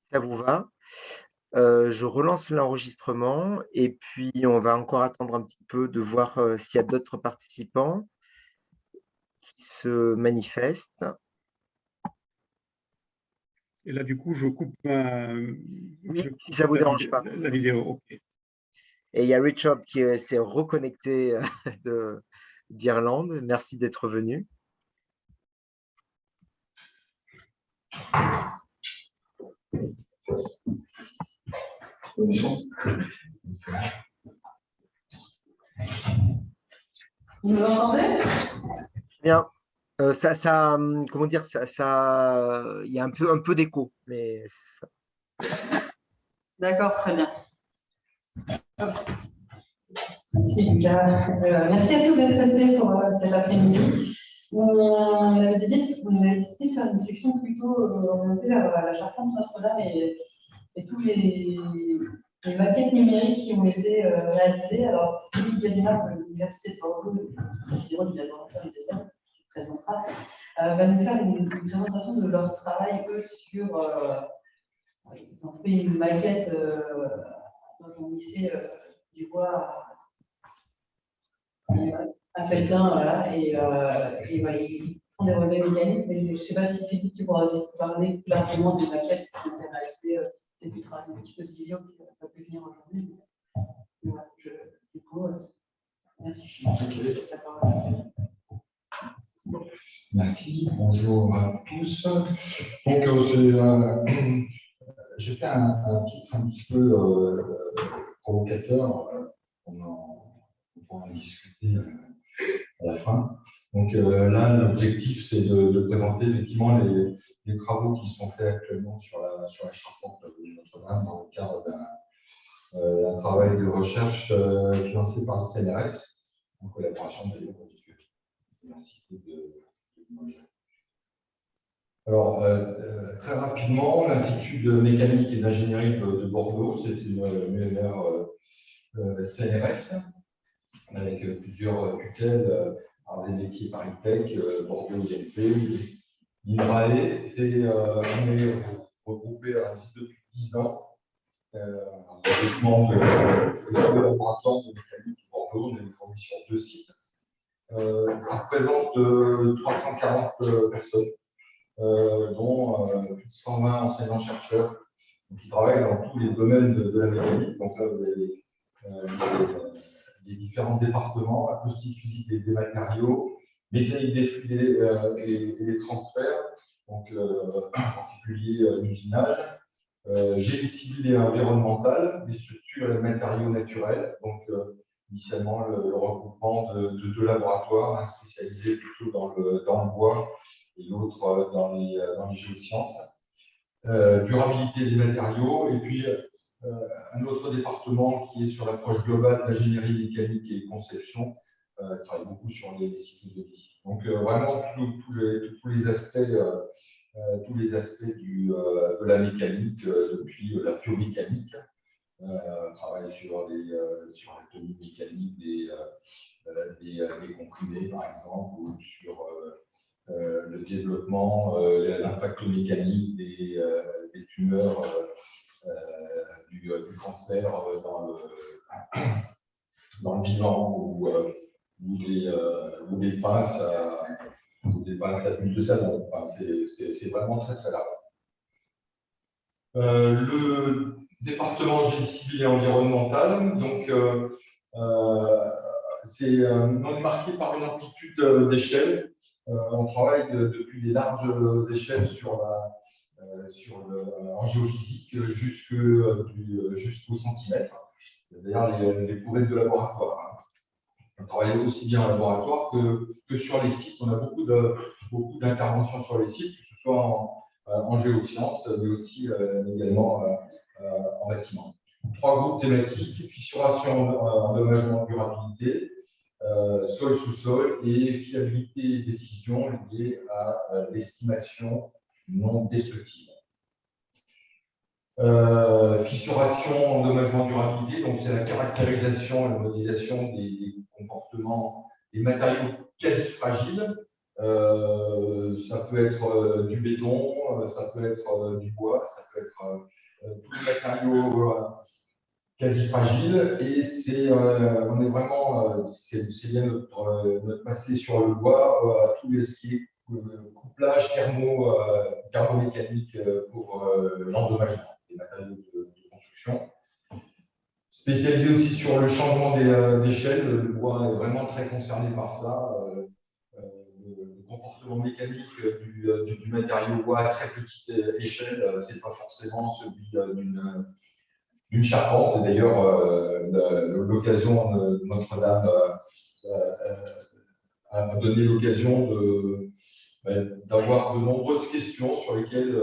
ça vous va. Je relance l'enregistrement et puis on va encore attendre un petit peu de voir, s'il y a d'autres participants qui se manifestent. Et là, du coup, je coupe, Oui, si ça vous dérange pas. la vidéo. OK. Et il y a Richard qui, s'est reconnecté, d'Irlande. Merci d'être venu. Vous m'entendez? Bien. Comment dire? Il y a un peu d'écho, mais D'accord, très bien. Merci à tous d'être restés pour cet après-midi. On avait décidé de faire une section plutôt orientée vers la Charpente Notre-Dame et tous les maquettes numériques qui ont été réalisées. Alors, Philippe Gallimard de l'Université de Bordeaux, précisément du laboratoire du deuxième, qui présentera, va nous faire une présentation de leur travail, eux, sur. Ils ont fait une maquette dans un lycée du bois à Feltin, voilà, et voilà, ils font des relevés mécaniques, mais je ne sais pas si Philippe, tu pourras aussi parler plus largement des maquettes qui ont été réalisées depuis le travail un petit peu de Guillaume qui n'a pas pu venir aujourd'hui. Voilà, du coup, merci Philippe. Merci, bonjour à tous. Donc, j'ai fait un titre un petit peu provocateur. On pourra en discuter à la fin. Donc là, l'objectif, c'est de présenter effectivement les travaux qui sont faits actuellement sur la charpente de Notre-Dame dans le cadre d'un travail de recherche financé par le CNRS, en collaboration d'ailleurs avec l'Université de Montréal. Alors, très rapidement, l'Institut de mécanique et d'ingénierie de Bordeaux, c'est une UMR CNRS, avec plusieurs tutelles, Arts et métiers ParisTech, Bordeaux INP. L'INRAE, on est regroupé depuis 10 ans. Un regroupement de laboratoires de mécanique de Bordeaux, on est aujourd'hui sur 2 sites. Ça représente 340 personnes, dont plus de 120 enseignants-chercheurs qui travaillent dans tous les domaines de la mécanique. Donc là, vous avez les différents départements, acoustique, physique des matériaux, mécanique des flux et des transferts, donc en particulier l'usinage, génie civil et environnemental, des structures et des matériaux naturels, donc initialement le regroupement de 2 laboratoires, un spécialisé plutôt dans le bois et l'autre dans les géosciences, durabilité des matériaux, et puis un autre département qui est sur l'approche globale de l'ingénierie mécanique et conception, travaille beaucoup sur les cycles de vie. Donc vraiment tous les aspects de la mécanique, depuis la biomécanique, travaille sur la tenue mécanique des comprimés, par exemple, ou sur le développement, l'impact mécanique des tumeurs du transfert dans le vivant, ou des pinces à l'huile de savon. Enfin, c'est vraiment très très large. Le département génie civil et environnemental, donc on est marqué par une amplitude d'échelle. On travaille depuis des larges échelles en géophysique jusqu'au centimètre, c'est-à-dire les couvertes de laboratoire. On travaille aussi bien en laboratoire que sur les sites. On a beaucoup d'interventions sur les sites, que ce soit en géosciences, mais aussi également en bâtiment. 3 groupes thématiques: fissuration, endommagement, durabilité, sol sous sol, et fiabilité et décision liées à l'estimation non destructive. Fissuration, endommagement, durabilité, donc c'est la caractérisation et la modélisation des comportements, des matériaux quasi fragiles, Ça peut être du béton, ça peut être du bois, ça peut être tous les matériaux quasi fragile et on est vraiment, c'est bien notre passé sur le bois, à tout ce qui est couplage thermomécanique pour l'endommagement des matériaux de construction. Spécialisé aussi sur le changement d'échelle, le bois est vraiment très concerné par ça. Le comportement mécanique du matériau bois à très petite échelle, ce n'est pas forcément celui d'une charpente. D'ailleurs, l'occasion de Notre-Dame a donné l'occasion d'avoir de nombreuses questions sur lesquelles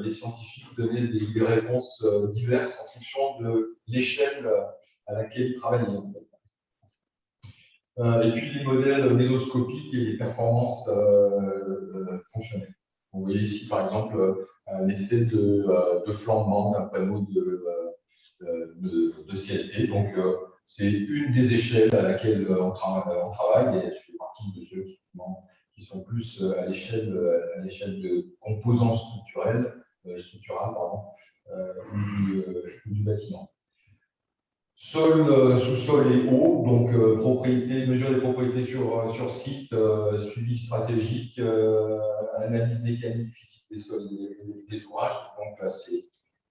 les scientifiques donnaient des réponses diverses en fonction de l'échelle à laquelle ils travaillaient. Et puis les modèles mésoscopiques et les performances fonctionnelles. Vous voyez ici, par exemple, un essai de flambement d'un panneau de CLT. Donc, c'est une des échelles à laquelle on travaille, et je fais partie de ceux qui sont plus à l'échelle de composants structurels, ou du bâtiment. Sol, sous-sol et eau, donc mesure des propriétés sur site, suivi stratégique, analyse mécanique, physique des sols et des ouvrages. Donc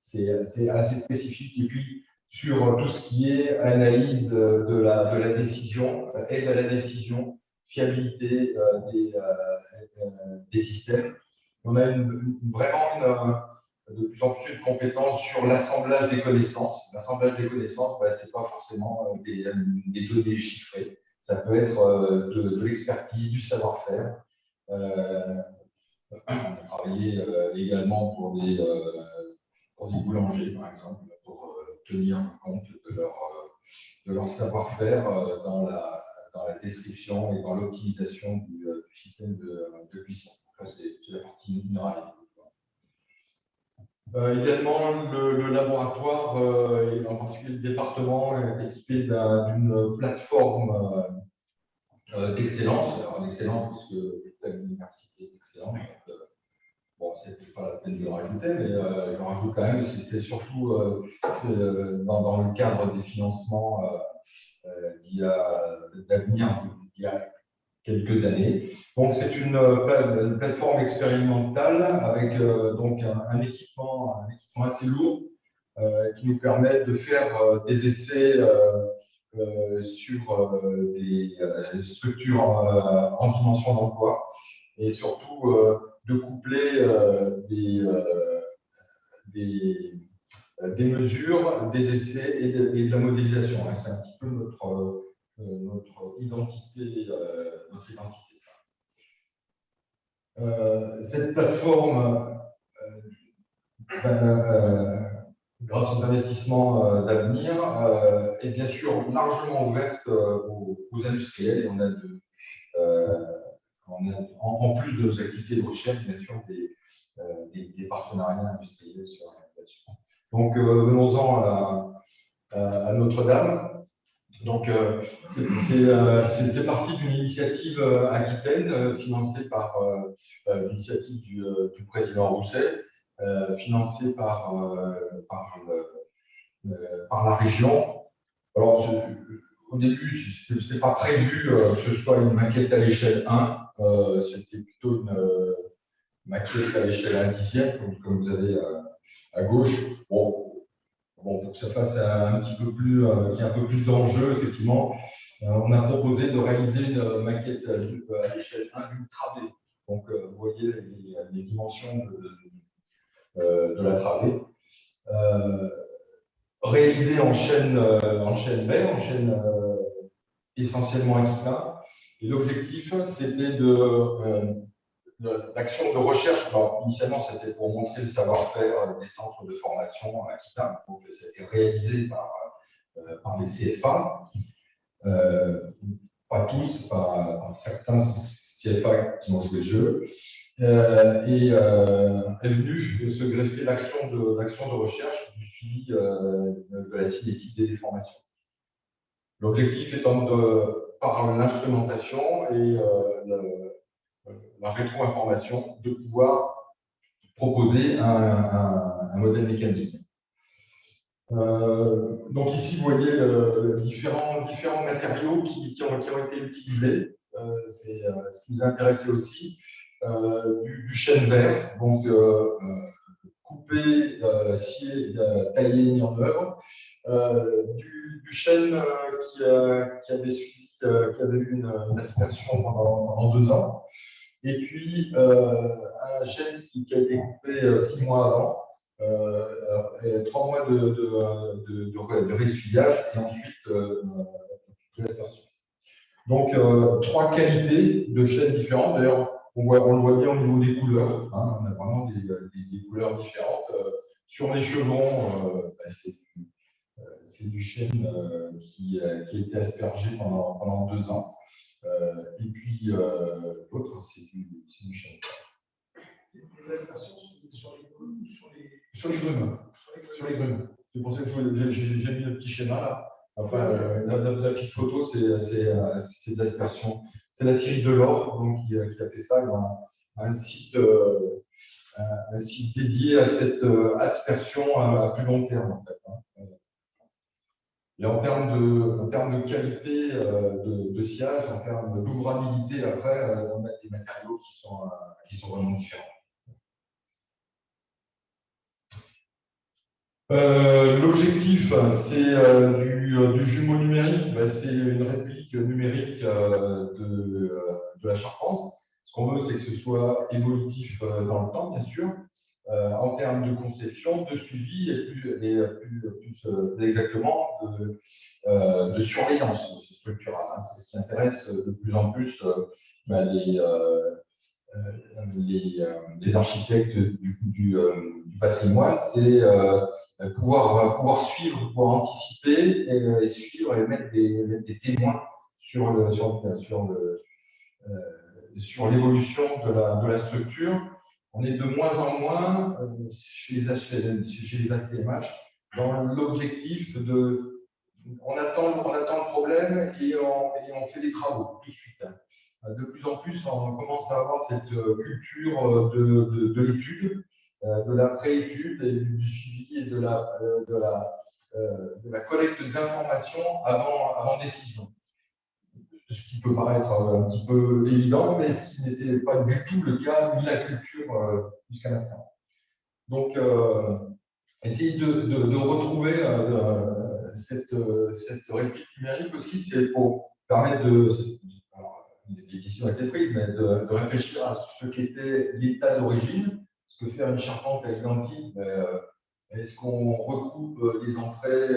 c'est assez spécifique. Et puis sur tout ce qui est analyse de la décision, aide à la décision, fiabilité des systèmes. On a vraiment de plus en plus de compétences sur l'assemblage des connaissances. L'assemblage des connaissances, ce n'est pas forcément des données chiffrées. Ça peut être de l'expertise, du savoir-faire. On a travaillé également pour des boulangers, par exemple, pour tenir compte de leur savoir-faire dans la description et dans l'optimisation du système de cuisson. C'est la partie minérale. Également, le laboratoire, et en particulier le département, est équipé d'une plateforme d'excellence. Alors, d'excellence, parce que l'université est excellente. Bon, c'est pas la peine de le rajouter, mais je le rajoute quand même, c'est surtout dans le cadre des financements d'avenir, d'il y a quelques années. Donc, c'est une plateforme expérimentale avec donc un équipement assez lourd qui nous permet de faire des essais sur des structures en dimension d'emploi et surtout de coupler des mesures, des essais et de la modélisation. C'est un petit peu notre identité. Cette plateforme, grâce aux investissements d'avenir, est bien sûr largement ouverte aux industriels. Et on a en plus de nos activités de recherche, bien sûr, des partenariats industriels sur l'innovation. Donc, venons-en à Notre-Dame. Donc, c'est parti d'une initiative aquitaine financée par l'initiative du président Rousset, financée par la région. Alors, au début, ce n'était pas prévu que ce soit une maquette à l'échelle 1, c'était plutôt une maquette à l'échelle 1/10, comme vous avez à gauche. Bon, pour que ça fasse qu'il y ait un peu plus d'enjeu, effectivement, on a proposé de réaliser une maquette à l'échelle 1 d'une travée. Donc, vous voyez les dimensions de la travée. Réalisée en chaîne baie, en chaîne essentiellement Aquitaine. Et l'objectif, c'était l'action de recherche. Alors, initialement, c'était pour montrer le savoir-faire des centres de formation à Aquitaine. Donc, c'était réalisé par les CFA. Pas tous, par certains CFA qui ont joué le jeu. Et est venue se greffer l'action de recherche du suivi de la cinéticité des formations. L'objectif étant par l'instrumentation et la rétro-information, de pouvoir proposer un modèle mécanique. Donc ici, vous voyez différents matériaux qui ont été utilisés. C'est ce qui nous intéressait aussi. Du chêne vert, donc coupé, scié, taillé, mis en œuvre. Du chêne qui avait eu une aspersion pendant 2 ans. Et puis, un chêne qui a été coupé 6 mois avant, 3 mois de ressuyage et ensuite de l'aspersion. Donc, 3 qualités de chêne différentes. D'ailleurs, on le voit bien au niveau des couleurs. Hein, on a vraiment des couleurs différentes. Sur les chevrons, c'est du chêne qui a été aspergé pendant 2 ans. Et puis, l'autre, c'est du chêne. Les aspersions sur les grumes ou sur les grumes. Sur les grumes. C'est pour ça que j'ai mis le petit schéma là. Enfin, la petite photo, c'est de l'aspersion. C'est la Syrie de l'Or qui a fait ça dans un site dédié à cette aspersion à plus long terme, en fait. Et en termes de qualité de sciage, en termes d'ouvrabilité, après, on a des matériaux qui sont vraiment différents. L'objectif, c'est du jumeau numérique, c'est une réplique numérique de la charpente. Ce qu'on veut, c'est que ce soit évolutif dans le temps, bien sûr, en termes de conception, de suivi et plus exactement de surveillance structurale. Hein. C'est ce qui intéresse de plus en plus les architectes du patrimoine, c'est pouvoir suivre, pouvoir anticiper et suivre et mettre des témoins sur l'évolution de la structure. On est de moins en moins chez les ACMH dans l'objectif de. On attend le problème et on fait des travaux tout de suite. De plus en plus, on commence à avoir cette culture de l'étude, de la pré-étude, du suivi et de la collecte d'informations avant décision. Ce qui peut paraître un petit peu évident, mais ce qui n'était pas du tout le cas ni la culture jusqu'à maintenant. Donc, essayer de retrouver cette réplique numérique aussi, c'est pour permettre les décisions ont été prises, mais de réfléchir à ce qu'était l'état d'origine, ce que faire une charpente à l'identique. Est-ce qu'on recoupe les entrées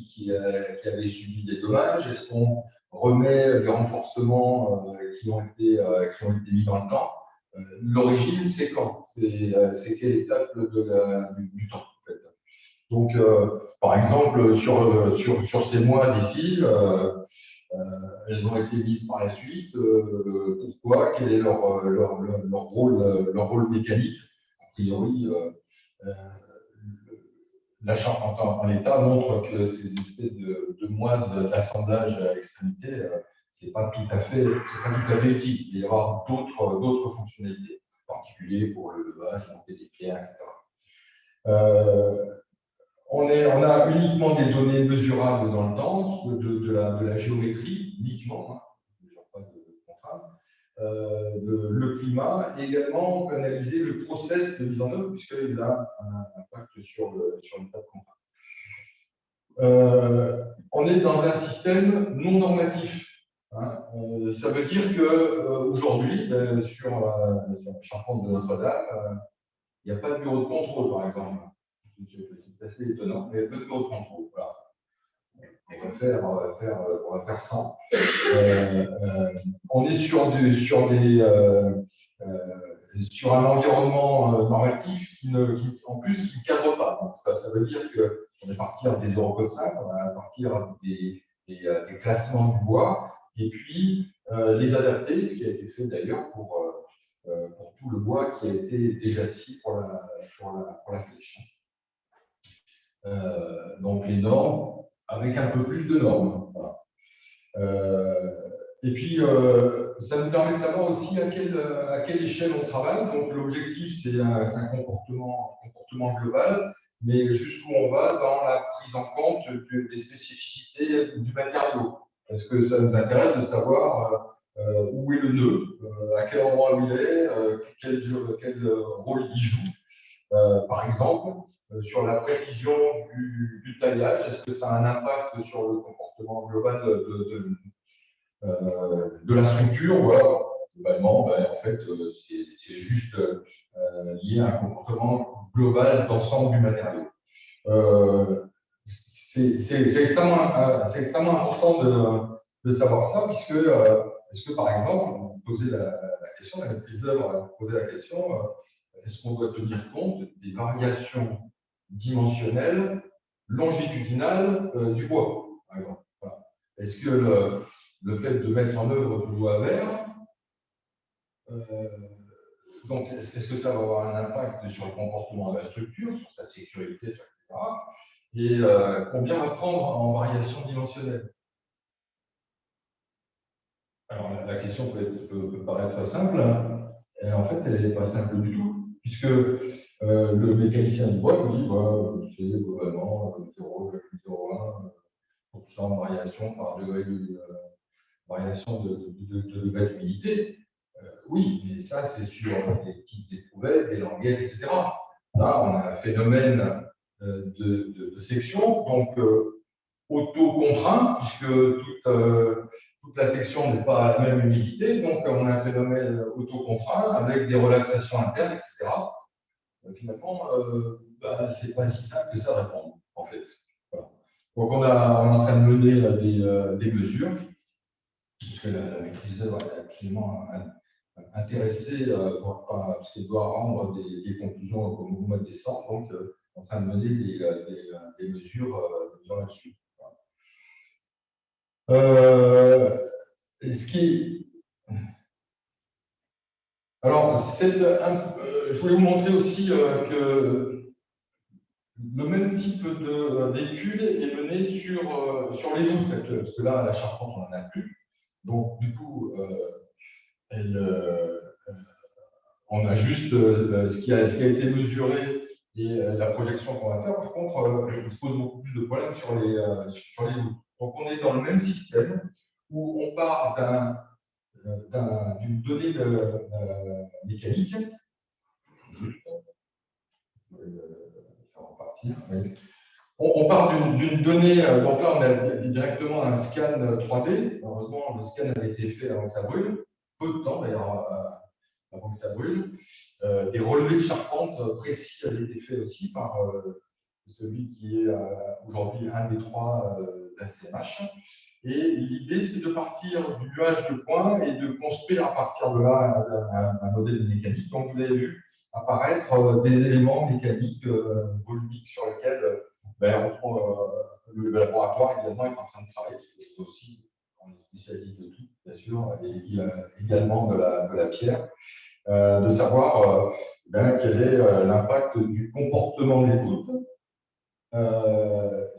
qui avaient subi des dommages? Est-ce qu'on remet les renforcements qui ont été mis dans le temps? L'origine, c'est quand? C'est quelle étape du temps, en fait. Donc, par exemple, sur ces moises ici, elles ont été mises par la suite. Pourquoi? Quel est leur rôle mécanique? A priori, la charpente en l'état montre que ces espèces de moises d'assemblage à l'extrémité, c'est pas tout à fait utile. Il va y avoir d'autres fonctionnalités, en particulier pour le levage, monter des pierres, etc. On a uniquement des données mesurables dans le temps, de la géométrie, uniquement, hein, on ne mesure pas de contraintes, le climat, et également on peut analyser le process de mise en œuvre, puisqu'il a un impact sur l'état de contrainte. On est dans un système non normatif. Hein. Ça veut dire qu'aujourd'hui, sur la charpente de Notre-Dame, il n'y a pas de bureau de contrôle, par exemple. C'est assez étonnant, mais il y a peu de bureau de contrôle. Voilà. On va faire 100. On est sur un environnement normatif qui en plus, ne cadre pas. Donc, ça veut dire qu'on est partir des Eurocode 5, on va partir des classements du bois, et puis les adapter, ce qui a été fait d'ailleurs pour tout le bois qui a été déjà scié pour la flèche. Donc les normes, avec un peu plus de normes. Voilà. Et puis, ça nous permet de savoir aussi à quelle échelle on travaille. Donc, l'objectif, c'est un comportement global, mais jusqu'où on va dans la prise en compte des spécificités du matériau. Parce que ça nous intéresse de savoir où est le nœud, à quel endroit il est, quel rôle il joue. Par exemple, sur la précision du taillage, est-ce que ça a un impact sur le comportement global de la structure? Voilà, globalement, ben, en fait, c'est juste lié à un comportement global d'ensemble du matériau. C'est extrêmement important de savoir ça, puisque, est-ce que, par exemple, on posait la question, la maîtrise d'œuvre a posé la question, est-ce qu'on doit tenir compte des variations dimensionnelles longitudinales du bois, par exemple? Voilà. Est-ce que le fait de mettre en œuvre du bois vert, donc est-ce que ça va avoir un impact sur le comportement de la structure, sur sa sécurité, etc. Et combien va prendre en variation dimensionnelle? Alors la question peut paraître simple, et en fait elle n'est pas simple du tout, puisque le mécanicien du bois nous dit c'est globalement 0,01% de variation par degré de variation de degré d'humidité. Oui, mais ça c'est sur des petites éprouvettes, des languettes, etc. Là, on a un phénomène de section, donc auto-contraint, puisque toute la section n'est pas à la même humidité, donc on a un phénomène auto-contraint avec des relaxations internes, etc. Finalement, c'est pas si simple que ça à répondre, en fait. Voilà. Donc on est en train de mener des mesures, parce que la maîtrise d'œuvre est absolument intéressée, parce qu'elle doit rendre des conclusions au mois de décembre, donc en train de mener des mesures là-dessus. Alors, je voulais vous montrer aussi que le même type d'étude est mené sur les voûtes actuelles, parce que là, la charpente, on n'en a plus. Donc, du coup, on a juste ce qui a été mesuré et la projection qu'on va faire. Par contre, il se pose beaucoup plus de problèmes sur les voûtes. Donc, on est dans le même système où on part d'une donnée mécanique. On part d'une donnée, donc là on a directement un scan 3D. Heureusement, le scan avait été fait avant que ça brûle, peu de temps d'ailleurs avant que ça brûle. Des relevés de charpente précis avaient été faits aussi par celui qui est aujourd'hui un des 3 ACMH. Et l'idée, c'est de partir du nuage de points et de construire à partir de là un modèle mécanique. Donc, vous avez vu apparaître des éléments mécaniques volumiques sur lesquels le laboratoire également est en train de travailler. C'est aussi, on est spécialiste de tout, bien sûr, et également de la pierre, de savoir quel est l'impact du comportement des voûtes. Alors,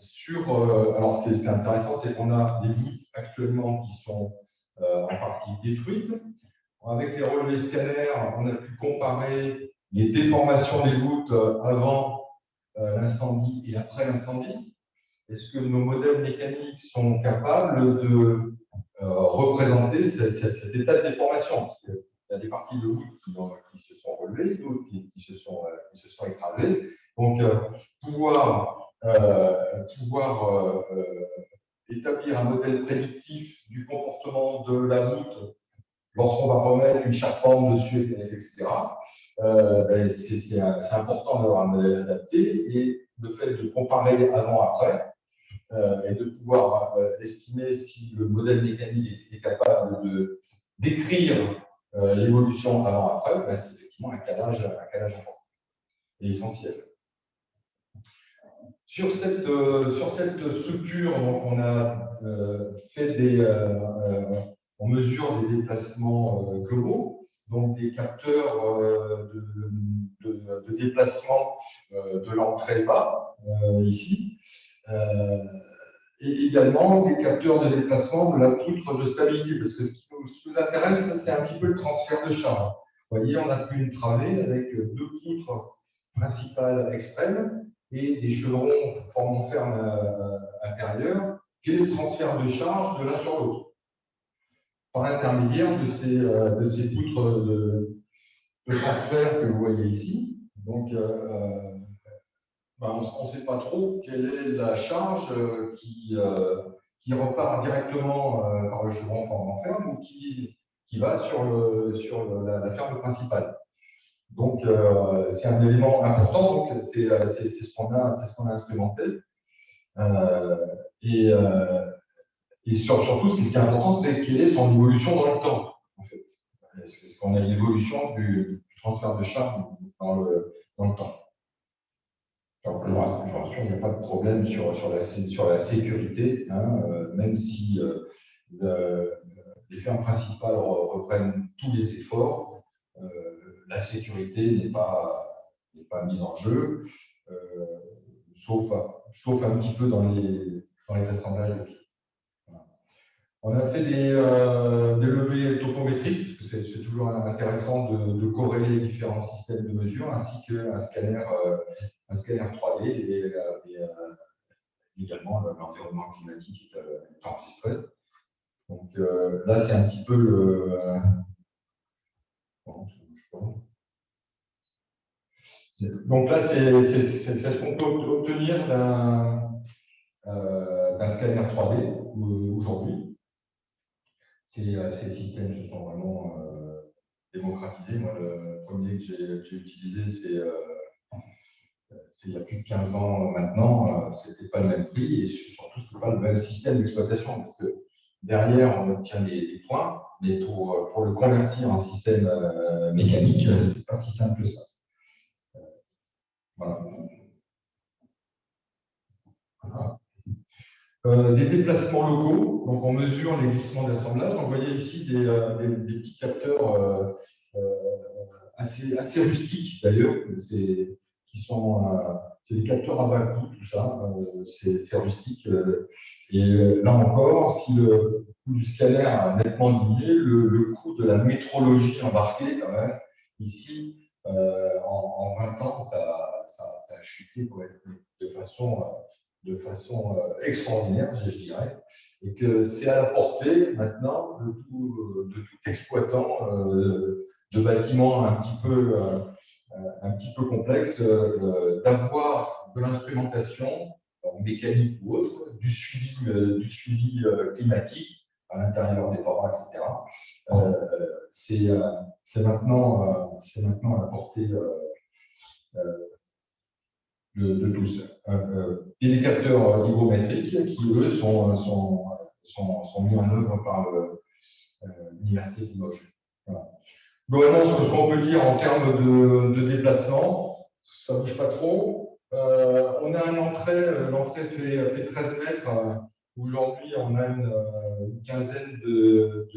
ce qui est intéressant, c'est qu'on a des voûtes actuellement qui sont en partie détruites. Avec les relevés scanners, on a pu comparer les déformations des voûtes avant l'incendie et après l'incendie. Est-ce que nos modèles mécaniques sont capables de représenter cet état de déformation? Parce qu'il y a des parties de voûtes qui se sont relevées, d'autres qui se sont écrasées. Donc, pouvoir établir un modèle prédictif du comportement de la voûte lorsqu'on va remettre une charpente dessus, etc. C'est important d'avoir un modèle adapté, et le fait de comparer avant-après et de pouvoir estimer si le modèle mécanique est capable de décrire l'évolution avant-après, c'est effectivement un calage important et essentiel. Sur cette structure, donc, on a fait on mesure des déplacements globaux, donc des capteurs de déplacement de l'entrée bas, ici, et également des capteurs de déplacement de la poutre de stabilité, parce que ce ce qui nous intéresse, c'est un petit peu le transfert de charge. Vous voyez, on a une travée avec deux poutres principales extrêmes et des chevrons formant ferme intérieure. Quel est le transfert de charge de l'un sur l'autre par l'intermédiaire de ces poutres de transfert que vous voyez ici. Donc, on ne sait pas trop quelle est la charge qui repart directement par le chevron formant ferme ou qui va sur la ferme principale. Donc, c'est un élément important, donc c'est ce qu'on a instrumenté. Et surtout, ce qui est important, c'est quelle est son évolution dans le temps. En fait. Est-ce qu'on a une évolution du transfert de charge dans le temps? Alors, je vous rassure, il n'y a pas de problème sur la sécurité, hein, même si les fermes principales reprennent tous les efforts, la sécurité n'est pas mise en jeu, sauf un petit peu dans les assemblages de pieds. Voilà. On a fait des levées topométriques, parce que c'est toujours intéressant de corréler les différents systèmes de mesure, ainsi qu'un scanner 3D et également l'environnement climatique est enregistré. Donc là, c'est un petit peu le. Donc là, c'est ce qu'on peut obtenir d'un scanner 3D aujourd'hui. Ces systèmes se sont vraiment démocratisés. Moi, le premier que j'ai utilisé, c'est il y a plus de 15 ans maintenant. Ce n'était pas le même prix et surtout, ce n'était pas le même système d'exploitation parce que derrière, on obtient des points, mais pour le convertir en système mécanique, ce n'est pas si simple que ça. Voilà. Des déplacements locaux, donc on mesure les glissements d'assemblage. Donc, vous voyez ici des petits capteurs assez rustiques d'ailleurs, c'est des capteurs à bas coût, tout ça, c'est rustique. Et là encore, si le coût du scanner a nettement diminué, le coût de la métrologie embarquée, quand même, ici, en 20 ans, ça a chuté de façon extraordinaire, je dirais, et que c'est à la portée maintenant de tout exploitant de bâtiments un petit peu complexes d'avoir de l'instrumentation mécanique ou autre, du suivi climatique à l'intérieur des forats, etc. C'est maintenant à la portée de tous. Et les capteurs hygrométriques qui, eux, sont mis en œuvre par l'Université de Limoges. Voilà. Globalement, ce qu'on peut dire en termes de déplacement, ça ne bouge pas trop. On a l'entrée fait 13 mètres. Aujourd'hui, on a une quinzaine de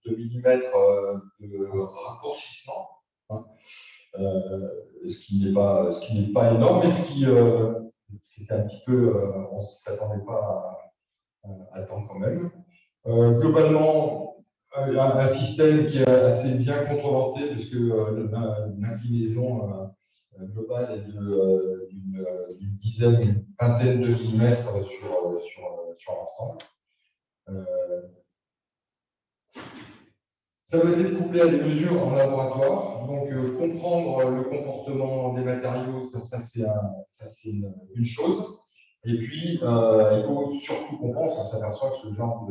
millimètres de raccourcissement. Hein. Ce qui n'est pas énorme, mais ce qui est un petit peu, on ne s'attendait pas à attendre quand même. Globalement, un système qui est assez bien contreventé, puisque l'inclinaison globale est d'une dizaine, une vingtaine de millimètres sur l'ensemble. Ça va être couplé à des mesures en laboratoire. Donc, comprendre le comportement des matériaux, ça c'est une chose. Et puis, il faut surtout comprendre, on s'aperçoit que ce genre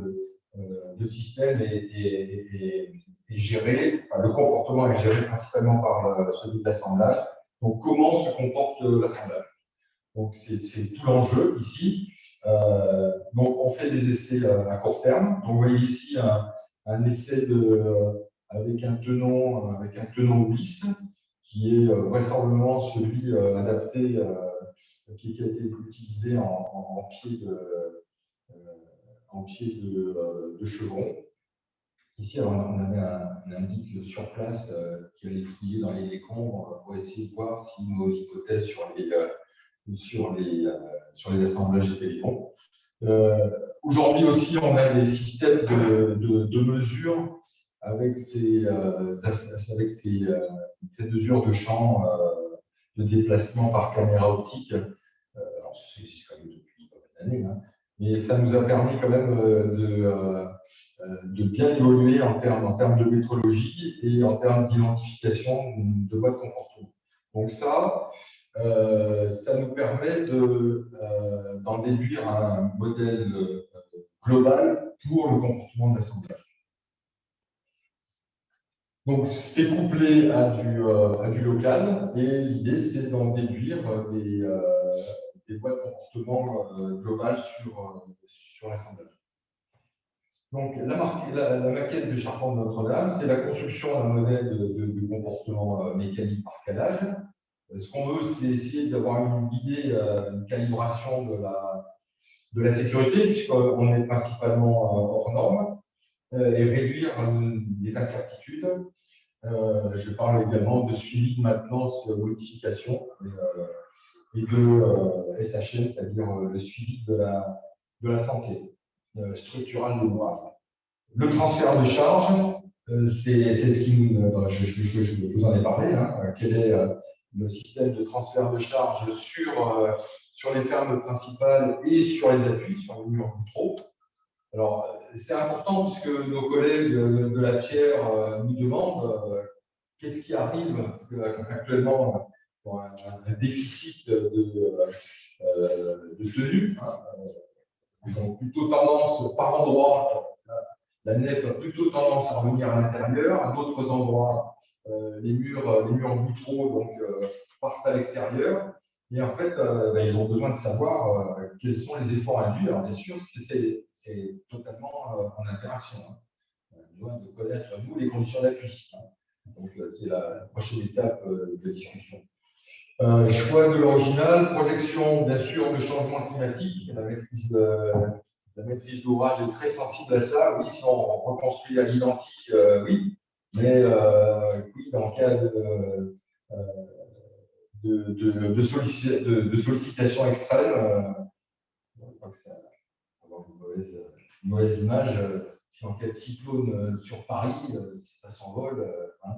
de système est géré, enfin, le comportement est géré principalement par celui de l'assemblage. Donc, comment se comporte l'assemblage? Donc, c'est tout l'enjeu ici. Donc, on fait des essais à court terme. Donc, vous voyez ici un essai avec un tenon lisse, qui est vraisemblablement celui adapté, qui a été utilisé en pied de chevron. Ici, alors, on avait un indique sur place qui allait fouiller dans les décombres pour essayer de voir si nos hypothèses sur les assemblages étaient les bons. Aujourd'hui aussi, on a des systèmes de mesure avec ces mesures de champ de déplacement par caméra optique. Alors, ça existe quand même depuis pas mal d'années, hein, mais ça nous a permis quand même de bien évoluer en termes de métrologie et en termes d'identification de voies de comportement. Donc ça nous permet d'en déduire un modèle global pour le comportement d'assemblage. Donc c'est couplé à du local et l'idée c'est d'en déduire des voies de comportement globales sur l'assemblage. Donc, la maquette de charpente de Notre-Dame, c'est la construction d'un modèle de comportement mécanique par calage. Ce qu'on veut, c'est essayer d'avoir une idée, une calibration de la sécurité, puisqu'on est principalement hors norme, et réduire les incertitudes. Je parle également de suivi de maintenance, modification, et de SHM, c'est-à-dire le suivi de la santé structurale de l'ouvrage. Le transfert de charge, c'est ce qui nous. Je vous en ai parlé. Hein, quel est le système de transfert de charge sur les fermes principales et sur les appuis, sur les murs vitraux. Alors, c'est important puisque nos collègues de la pierre nous demandent qu'est-ce qui arrive actuellement pour un déficit de tenue. Hein, ils ont plutôt tendance, par endroit, la nef a plutôt tendance à revenir à l'intérieur. À d'autres endroits, les murs vitraux donc, partent à l'extérieur. Et en fait, ils ont besoin de savoir quels sont les efforts induits. Alors, bien sûr, c'est totalement en interaction. Hein. On a besoin de connaître, nous, les conditions d'appui. Hein. Donc, c'est la prochaine étape de discussion. Choix de l'original, projection, bien sûr, de changement climatique. La maîtrise d'ouvrage est très sensible à ça. Oui, si on reconstruit à l'identique, oui. Mais oui, dans le cas de sollicitation extrême, je crois que ça va avoir une mauvaise image. Si en cas de cyclone sur Paris, ça s'envole. Hein.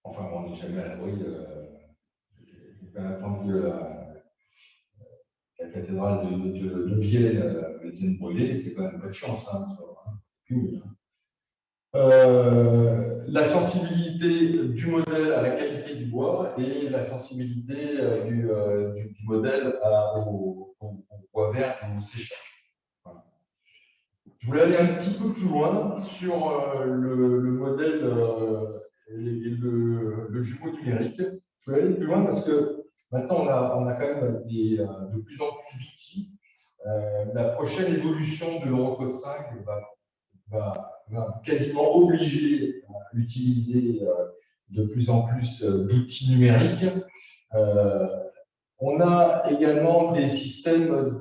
Enfin, on n'est jamais à l'abri. J'ai bien entendu la cathédrale de Vienne brûlée, c'est quand même pas de chance. Hein, la sensibilité du modèle à la qualité du bois et la sensibilité du modèle au bois vert et au séchage. Voilà. Je voulais aller un petit peu plus loin sur le modèle et le jumeau numérique. Je voulais aller plus loin parce que maintenant on a quand même de plus en plus d'outils. La prochaine évolution de l'Eurocode 5 va quasiment obliger à utiliser de plus en plus d'outils numériques. On a également des systèmes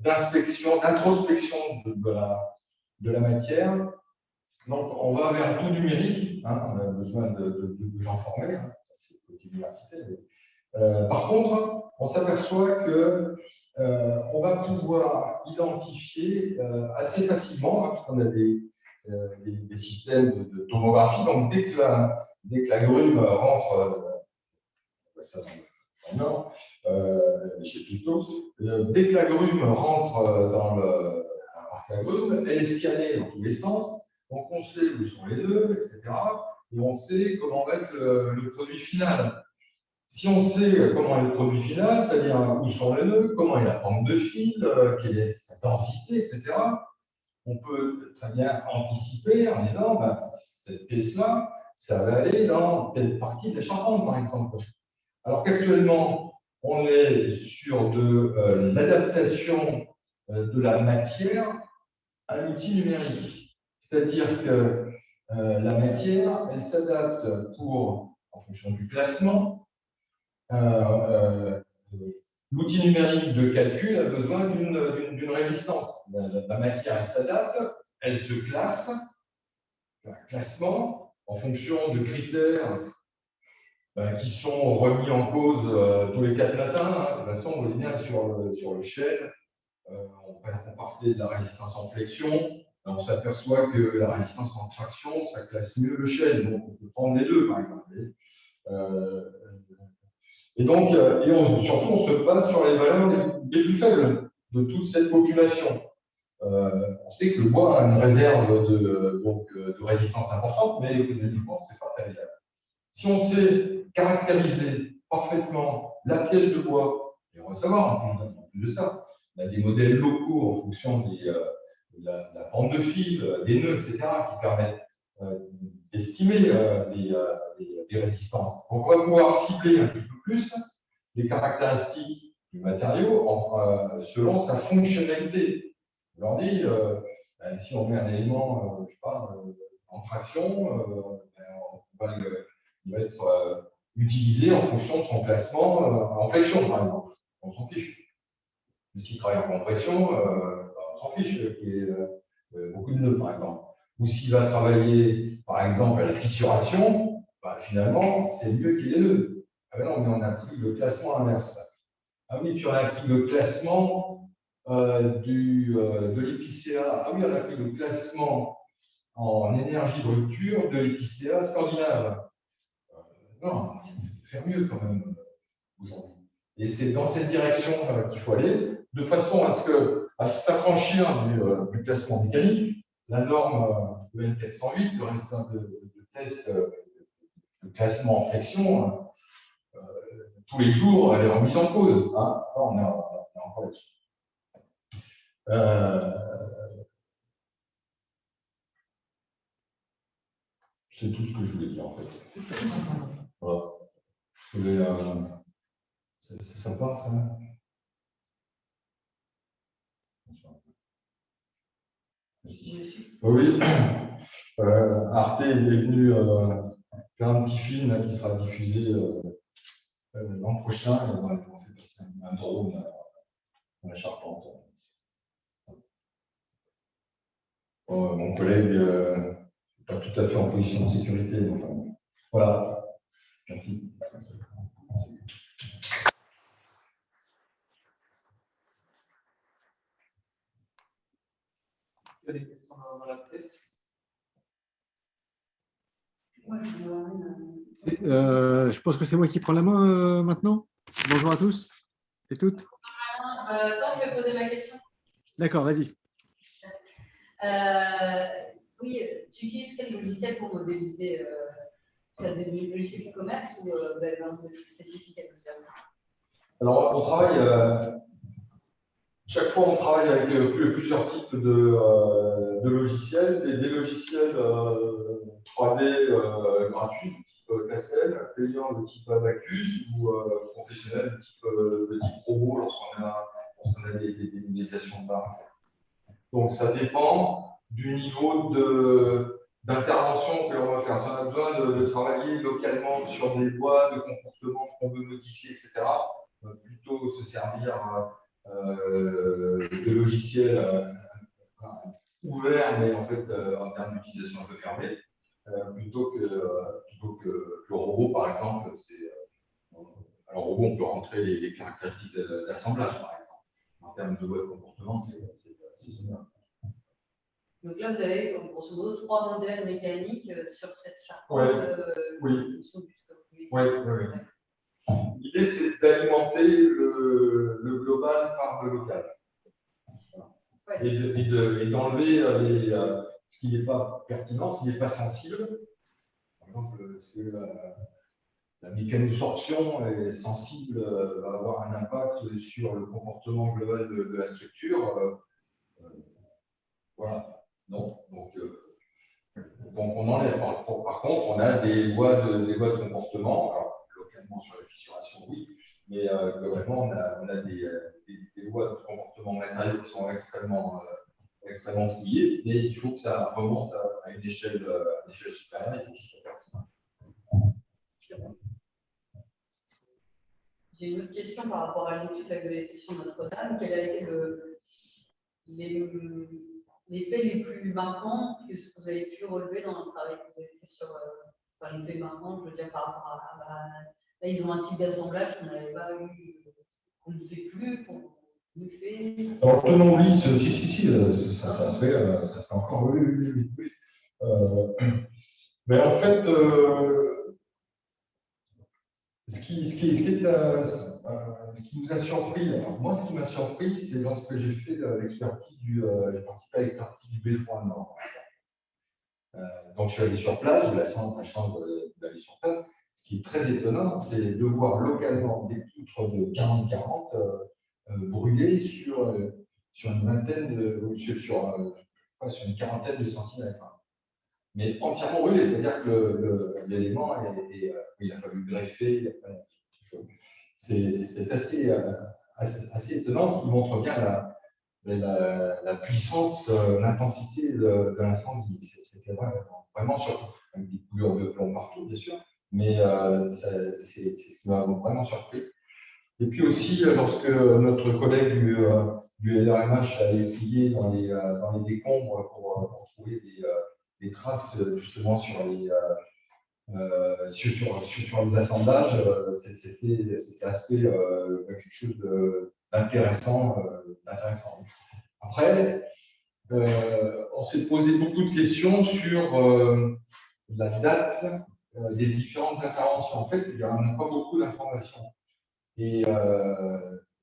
d'inspection, d'introspection de la matière. Donc, on va vers tout numérique. Hein, on a besoin de gens formés. Hein, c'est l'université. Par contre, on s'aperçoit que on va pouvoir identifier assez facilement, hein, parce qu'on a des systèmes de tomographie. Donc, dès que la grume rentre, ça dans le nord, chez Pistos, dès que la grume rentre dans le parc à grume, elle est scannée dans tous les sens. Donc, on sait où sont les nœuds, etc. Et on sait comment va être le produit final. Si on sait comment est le produit final, c'est-à-dire où sont les nœuds, comment est la pente de fil, quelle est sa densité, etc., on peut très bien anticiper en disant cette pièce-là, ça va aller dans telle partie de la charpente, par exemple. Alors qu'actuellement, on est sur de l'adaptation de la matière à l'outil numérique. C'est-à-dire que la matière, elle s'adapte en fonction du classement. L'outil numérique de calcul a besoin d'une résistance. La matière, elle s'adapte, elle se classe, un classement en fonction de critères qui sont remis en cause tous les 4 matins. Hein. De toute façon, on voit bien sur le chêne, on partait de la résistance en flexion, on s'aperçoit que la résistance en traction, ça classe mieux le chêne. Donc, on peut prendre les deux, par exemple. Et donc, surtout, on se base sur les valeurs les plus faibles de toute cette population. On sait que le bois a une réserve de résistance importante, mais économiquement, ce n'est pas très bien. Si on sait caractériser parfaitement la pièce de bois, et on va savoir en plus de ça, on a des modèles locaux en fonction de la bande de fil, des nœuds, etc., qui permettent d'estimer les résistances. Donc, on va pouvoir cibler un petit peu plus les caractéristiques du matériau selon sa fonctionnalité. On leur dit, si on met un élément, je sais pas, en traction, il va être utilisé en fonction de son placement en flexion, par exemple. On s'en fiche. Mais s'il travaille en compression, on s'en fiche qu'il y ait beaucoup de nœuds, par exemple. Ou s'il va travailler, par exemple, à la fissuration, finalement, c'est mieux qu'il y ait des nœuds. Ah non, mais on a pris le classement inverse. Ah oui, puis on a pris le classement de l'épicéa. Ah oui, on a pris le classement en énergie de rupture de l'épicéa scandinave. Non, il faut faire mieux quand même aujourd'hui. Et c'est dans cette direction qu'il faut aller, de façon à s'affranchir du classement mécanique. La norme EN 408, le résultat de test de classement en flexion, tous les jours, elle est remise en cause. Hein. Là, on est encore là-dessus. C'est tout ce que je voulais dire en fait. Voilà. C'est sympa ça. Oui. Arte est venu faire un petit film là, qui sera diffusé l'an prochain. Et on fait passer un drone dans la charpente. Mon collègue n'est pas tout à fait en position de sécurité. Mais enfin, voilà. Merci. Il y a des questions dans la presse. Je pense que c'est moi qui prends la main maintenant. Bonjour à tous et toutes. Attends, je vais poser ma question. D'accord, vas-y. Oui, tu utilises quel logiciel pour modéliser ça, des logiciels e-commerce ou vous avez un outil spécifique à vous faire ça? Alors, on travaille, chaque fois, on travaille avec plusieurs types de logiciels, des logiciels 3D gratuits, type Castel, payants de type Abacus ou professionnels de type Robo lorsqu'on a des modélisations de barres. Donc, ça dépend du niveau d'intervention que l'on va faire. Si on a besoin de travailler localement sur des voies de comportement qu'on veut modifier, etc., on va plutôt se servir de logiciels ouverts, mais en fait, en termes d'utilisation un peu fermés, plutôt que le robot, par exemple. Alors, robot, on peut rentrer les caractéristiques d'assemblage, par exemple. En termes de voie de comportement, c'est similaire. Donc là, vous avez, grosso modo, 3 modèles mécaniques sur cette charpente. Oui. L'idée, c'est d'alimenter le global par le local. Ouais. Et d'enlever ce qui n'est pas pertinent, ce qui n'est pas sensible. Par exemple, la mécanosorption est sensible, va avoir un impact sur le comportement global de la structure. Voilà. Non. Donc, on enlève. Par contre, on a des voies de comportement. Alors, localement sur la fissuration, oui, mais globalement, on a des voies de comportement matériaux qui sont extrêmement fouillées, mais il faut que ça remonte à une échelle supérieure, il faut que ce soit pertinent. J'ai une autre question par rapport à l'étude que vous avez fait sur Notre-Dame. Quel a été les faits les plus marquants que ce que vous avez pu relever dans le travail que vous avez fait sur enfin, il fait maintenant, je veux dire, par rapport là, ils ont un type d'assemblage qu'on n'avait pas eu, qu'on ne fait plus, qu'on nous fait. Alors, tenons lisse, ça se fait, ça se fait encore, oui, oui, oui, oui. Mais en fait, ce qui nous a surpris, alors moi, ce qui m'a surpris, c'est lorsque j'ai fait l'expertise j'ai participé à l'expertise du Beffroi Nord. Donc, je suis allé sur place, j'ai eu la chance d'aller sur place. Ce qui est très étonnant, c'est de voir localement des poutres de 40-40 brûlées sur une vingtaine sur une quarantaine de centimètres. Mais entièrement brûlées, c'est-à-dire que l'élément, il a fallu greffer. C'est assez étonnant, ce qui montre bien la puissance, l'intensité de l'incendie. C'était vraiment surprenant, avec des couleurs de plomb partout, bien sûr, mais c'est ce qui m'a vraiment surpris. Et puis aussi, lorsque notre collègue du LRMH a étudié dans les décombres pour trouver des traces justement sur les assemblages, c'était assez quelque chose d'intéressant. Après, on s'est posé beaucoup de questions sur la date des différentes interventions. En fait, il n'y en a pas beaucoup d'informations. Et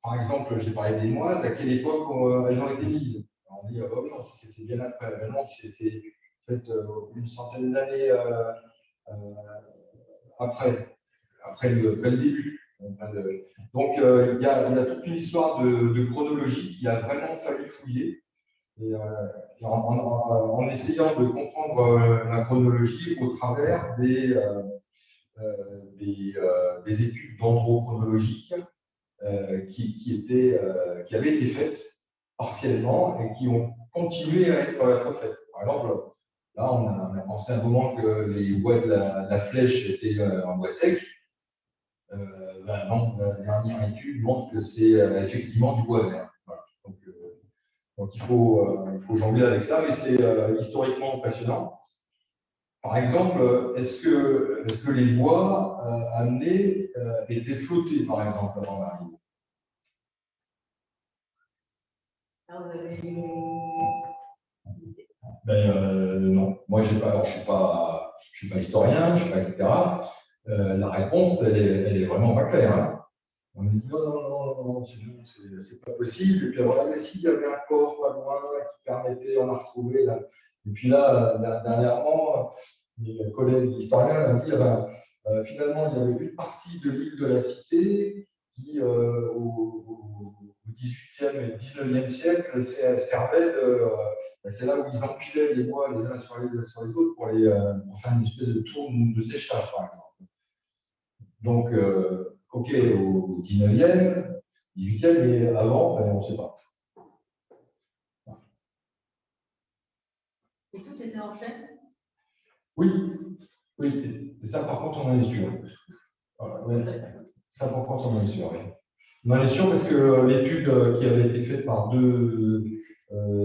par exemple, j'ai parlé des moises, à quelle époque elles ont été mises? On dit, oh non, c'était bien après. Ben non, c'est en fait une centaine d'années après le début. Donc, il y a toute une histoire de chronologie qu'il a vraiment fallu fouiller. Et, en essayant de comprendre la chronologie au travers des études dendrochronologiques qui avaient été faites partiellement et qui ont continué à être faites. Par exemple, là, on a pensé un moment que les bois de la flèche étaient en bois sec. Non, la dernière étude montre que c'est effectivement du bois vert. Voilà. Donc il faut jongler avec ça, mais c'est historiquement passionnant. Par exemple, est-ce que les bois amenés étaient flottés, par exemple, avant l'arrivée? Non, moi je suis pas historien, je suis pas etc. La réponse, elle est vraiment pas claire. Hein. On me dit non, c'est pas possible. Et puis voilà, s'il y avait un corps pas loin qui permettait, on a retrouvé là. Et puis là, dernièrement, mes collègues historiens ont dit finalement, il y avait une partie de l'île de la Cité qui, au XVIIIe et XIXe siècle, servait c'est là où ils empilaient les bois les uns sur les autres pour faire une espèce de tour de séchage, par exemple. Donc, OK, au 19e, 18e, mais avant, on ne sait pas. Et tout était en chêne? Oui. Et ça, par contre, on en est sûr. Ça, par contre, on en est sûr. Oui. On en est sûr parce que l'étude qui avait été faite par deux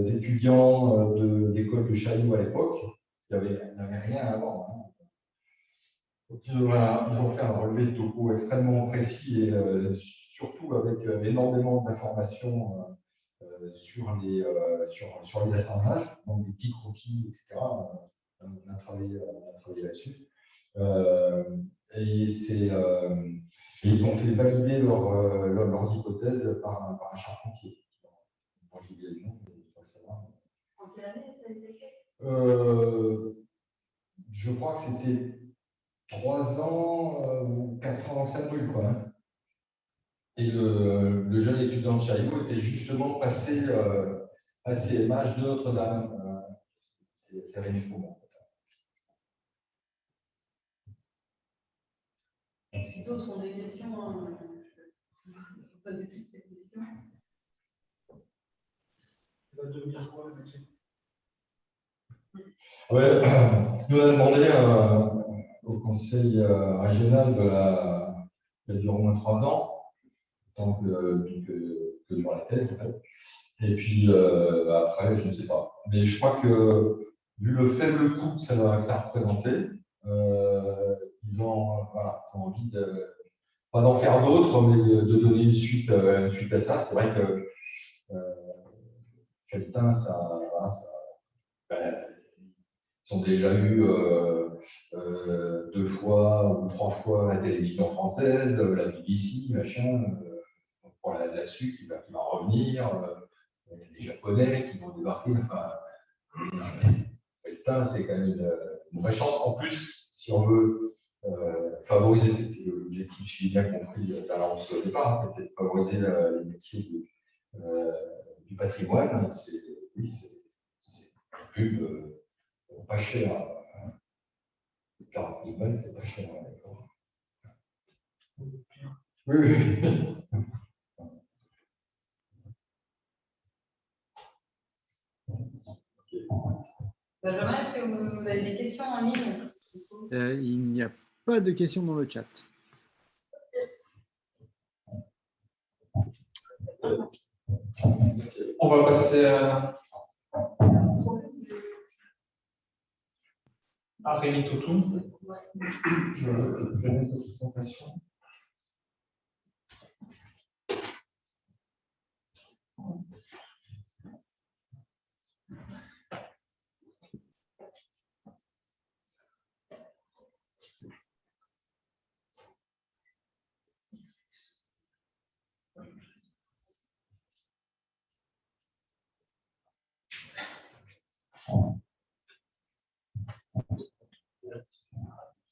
étudiants de l'école de Chaillot à l'époque, il n'y avait rien avant. Hein. Ils ont fait un relevé de topo extrêmement précis et surtout avec énormément d'informations sur les assemblages, donc des petits croquis, etc. On a travaillé là-dessus. Et ils ont fait valider leurs hypothèses par un charpentier. Moi, je vous dis le nom, mais je crois que ça va. En quelle année ça a été fait? Je crois que c'était 3 ans ou 4 ans que ça brûle, quoi. Hein. Et le jeune étudiant de Chaillot était justement passé à CMH de Notre-Dame. C'est Rémi Froment. Si d'autres ont des questions, je vais poser toutes les questions. Ça va devenir quoi le métier? Ouais, nous on a demandé au conseil régional de durer au moins 3 ans, tant que durant la thèse, en fait. Et puis après, je ne sais pas. Mais je crois que vu le faible coût que ça représentait, ils ont envie pas d'en faire d'autres, mais de donner une suite à ça. C'est vrai que Capitain, ils ont déjà eu 2 fois ou 3 fois la télévision française, la BBC, machin. Là-dessus, qui va revenir. Il y a des Japonais qui vont débarquer. Enfin, Capitain, c'est quand même une vraie chance. En plus, si on veut favoriser l'objectif, j'ai bien compris, au départ, c'était de favoriser les métiers du patrimoine. C'est une pub pas cher. 40 000 balles, c'est pas cher. Oui. Benjamin, est-ce que vous avez des questions en ligne? Il n'y a pas de questions dans le chat. On va passer à Rémi Toutou. Je vais mettre la présentation.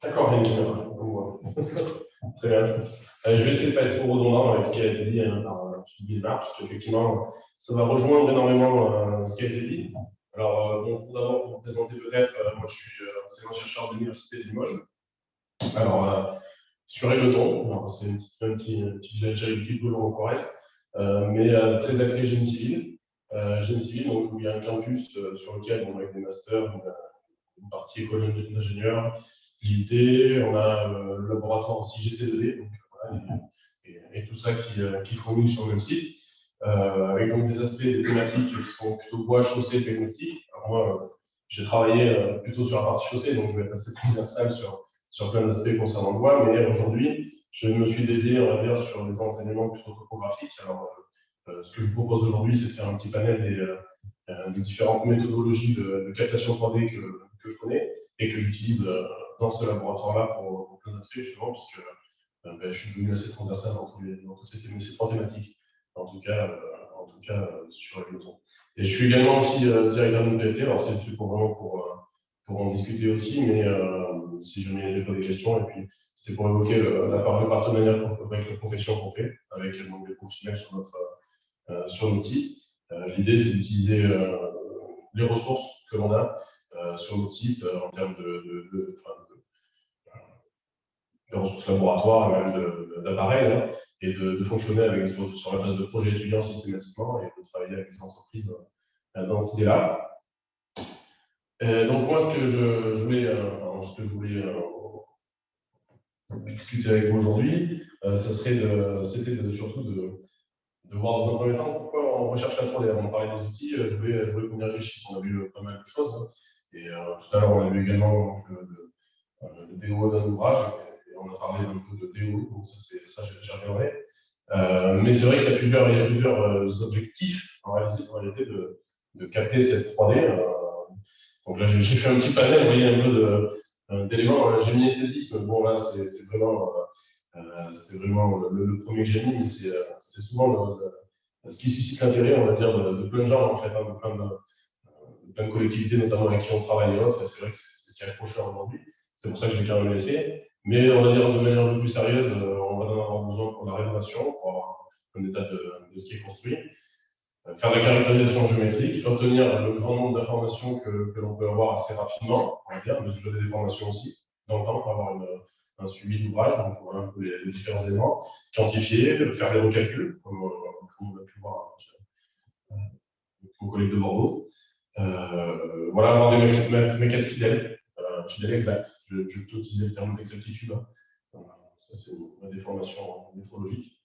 D'accord, Rémi. Très bien. Je vais essayer de ne pas être trop redondant avec ce qui a été dit par Philippe Guillemard, parce qu'effectivement, ça va rejoindre énormément ce qui a été dit. Alors, tout d'abord, pour vous présenter peut-être, moi je suis enseignant-chercheur de l'Université de Limoges. Alors, sur Égletons, c'est un petit village agricole en Corrèze, mais très axé génie civil. Génie civil, donc, où il y a un campus sur lequel on a des masters, une partie école d'ingénieurs, l'IUT, on a le laboratoire aussi GC2D, donc, voilà, et tout ça qui fournit sur le même site, avec donc des aspects, des thématiques qui sont plutôt bois, chaussée, diagnostic. Alors moi, j'ai travaillé plutôt sur la partie chaussée, donc je vais être assez transversal sur plein d'aspects concernant le bois, mais aujourd'hui, je me suis dédié, on va dire, sur des enseignements plutôt topographiques. Alors, ce que je vous propose aujourd'hui, c'est de faire un petit panel des différentes méthodologies de captation 3D que je connais et que j'utilise dans ce laboratoire-là pour plein d'aspects, justement, puisque je suis devenu assez transversal dans toutes ces 3 thématiques, en tout cas sur les Égletons. Et je suis également aussi directeur d'une PFT, alors c'est vraiment pour en discuter aussi, mais si jamais il y a des fois des questions, et puis c'était pour évoquer le partenariat avec la profession qu'on fait, avec donc, les professionnels sur notre site. L'idée, c'est d'utiliser les ressources que l'on a sur notre site en termes de ressources laboratoires, même d'appareils, hein, et de fonctionner sur la base de projets étudiants systématiquement et de travailler avec les entreprises dans cette idée-là. Donc moi, ce que je voulais discuter avec vous aujourd'hui, c'était surtout de voir dans un premier temps pourquoi on recherche la 3D. Avant de parler des outils, je voulais qu'on y réfléchisse. On a vu pas mal de choses. Hein. Et tout à l'heure, on a vu également le DO d'un ouvrage. Et on a parlé un peu de DO, donc ça j'y reviendrai. Mais c'est vrai qu'il y a plusieurs objectifs en réalité de capter cette 3D. Donc là, j'ai fait un petit panel, vous voyez, un peu d'éléments. J'ai mis l'esthétisme. Bon, là, c'est vraiment le premier que j'ai mis, mais c'est souvent ce qui suscite l'intérêt, on va dire, de plein de gens, en fait, hein, de plein de collectivités, notamment avec qui on travaille et autres. Et c'est vrai que c'est ce qui est accrocheur aujourd'hui. C'est pour ça que je l'ai quand même laissé. Mais on va dire de manière un peu plus sérieuse, on va en avoir besoin pour la rénovation, pour avoir un état de ce qui est construit. Faire de la caractérisation géométrique, obtenir le grand nombre d'informations que l'on peut avoir assez rapidement, on va dire, mesurer des déformations aussi, dans le temps, pour avoir un suivi d'ouvrage, donc voilà un peu les différents éléments, quantifier, faire des recalculs, comme on a pu voir avec mon collègue de Bordeaux. Voilà, avoir des mécaniques fidèles exactes. Je vais plutôt utiliser le terme d'exactitude. Hein. Ça, c'est une déformation métrologique.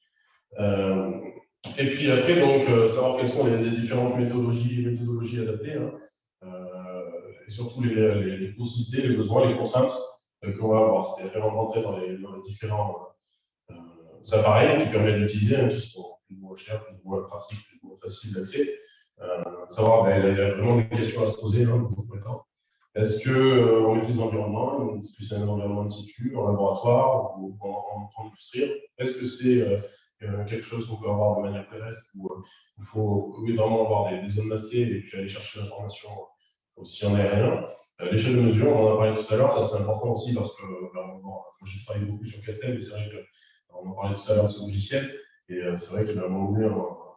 Et puis après, donc, savoir quelles sont les différentes méthodologies adaptées, hein, et surtout les possibilités, les besoins, les contraintes qu'on va avoir. C'est vraiment rentrer dans les différents appareils qui permettent d'utiliser, qui sont plus ou moins chers, plus ou moins pratiques, plus ou moins faciles d'accès. Savoir, il y a vraiment des questions à se poser dans un premier temps. Est-ce qu'on maîtrise l'environnement, est-ce que c'est un environnement de situ, en laboratoire, ou en industriel? Est-ce que c'est quelque chose qu'on peut avoir de manière terrestre, où il faut vraiment avoir des zones masquées et puis aller chercher l'information aussi en aérien? L'échelle de mesure, on en a parlé tout à l'heure, ça c'est important aussi parce que moi j'ai travaillé beaucoup sur Castel, mais c'est vrai qu'on en parlait tout à l'heure de ce logiciel, et c'est vrai qu'à un moment donné,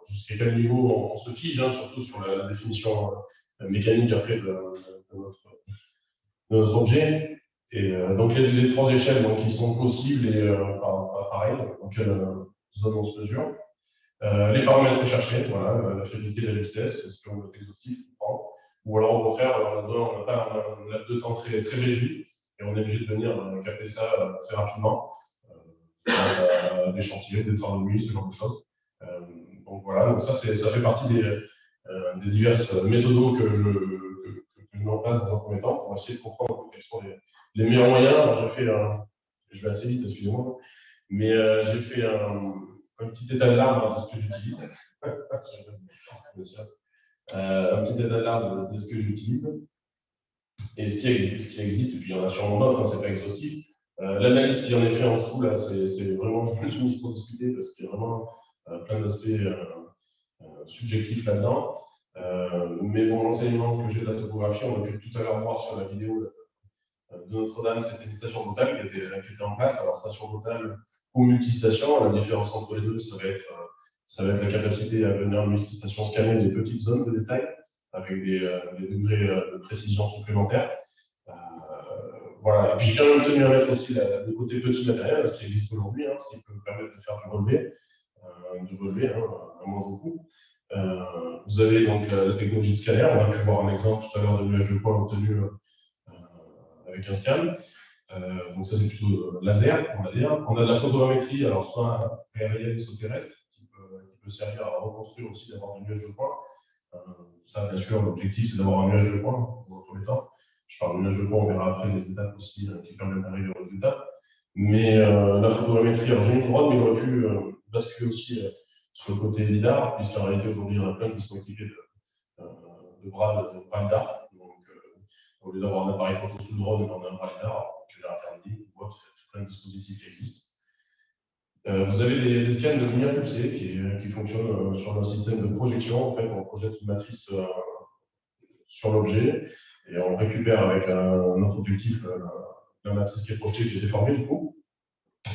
jusqu'à quel niveau on se fige, surtout sur la définition mécanique après de notre objet. Et donc les 3 échelles qui sont possibles et pareil, dans quelle zone on se mesure. Les paramètres recherchés, voilà, la fiabilité, la justesse, est-ce qu'on est exhaustif ou alors au contraire, on a un laps de temps très, très réduit et on est obligé de venir capter ça très rapidement grâce à des chantiers, des travaux de nuit, ce genre de choses. Donc voilà, donc ça fait partie des diverses méthodos que je mets en place dans un premier temps pour essayer de comprendre quels sont les meilleurs moyens. Alors, je vais assez vite, excusez-moi, mais j'ai fait un petit état de l'art de ce que j'utilise. Un petit état de l'art de ce que j'utilise. Et ce qui existe, et puis il y en a sûrement d'autres, c'est pas exhaustif. L'analyse qui en est fait en dessous, là, c'est vraiment, je me suis mis pour discuter parce qu'il y a vraiment plein d'aspects subjectifs là-dedans. Mais bon, l'enseignement que j'ai de la topographie, on a pu tout à l'heure voir sur la vidéo de Notre-Dame, c'était une station Total qui était en place. Alors, station Total ou multistation, la différence entre les deux, ça va être la capacité à venir multistation scanner des petites zones de détail avec des degrés de précision supplémentaires. Voilà. Et puis, j'ai quand même tenu à mettre aussi le côté petit matériel, ce qui existe aujourd'hui, ce qui peut permettre de faire du relevé, à moindre coût. Vous avez donc la technologie de scanner. On a pu voir un exemple tout à l'heure de nuage de points obtenu avec un scan. Donc ça, c'est plutôt laser, on va dire. On a de la photogrammétrie, alors soit aérienne, soit terrestre, qui peut servir à reconstruire aussi, d'avoir du nuage de points. Ça, bien sûr, l'objectif, c'est d'avoir un nuage de points, dans le premier temps. Je parle de nuage de points, on verra après les étapes aussi qui permettent d'arriver au résultat. Mais la photogrammétrie, alors j'ai mis une droite, mais j'aurais pu basculer aussi sur le côté LIDAR, puisqu'en réalité, aujourd'hui, il y en a plein qui sont équipés de bras LIDAR. Donc, au lieu d'avoir un appareil photo sous le drone, on a un bras LIDAR, générateur de ligne, ou autre, il y a plein de dispositifs qui existent. Vous avez des scans de lumière pulsée qui fonctionnent sur un système de projection. En fait, on projette une matrice sur l'objet et on récupère avec un autre objectif la matrice qui est projetée, qui est déformée du coup.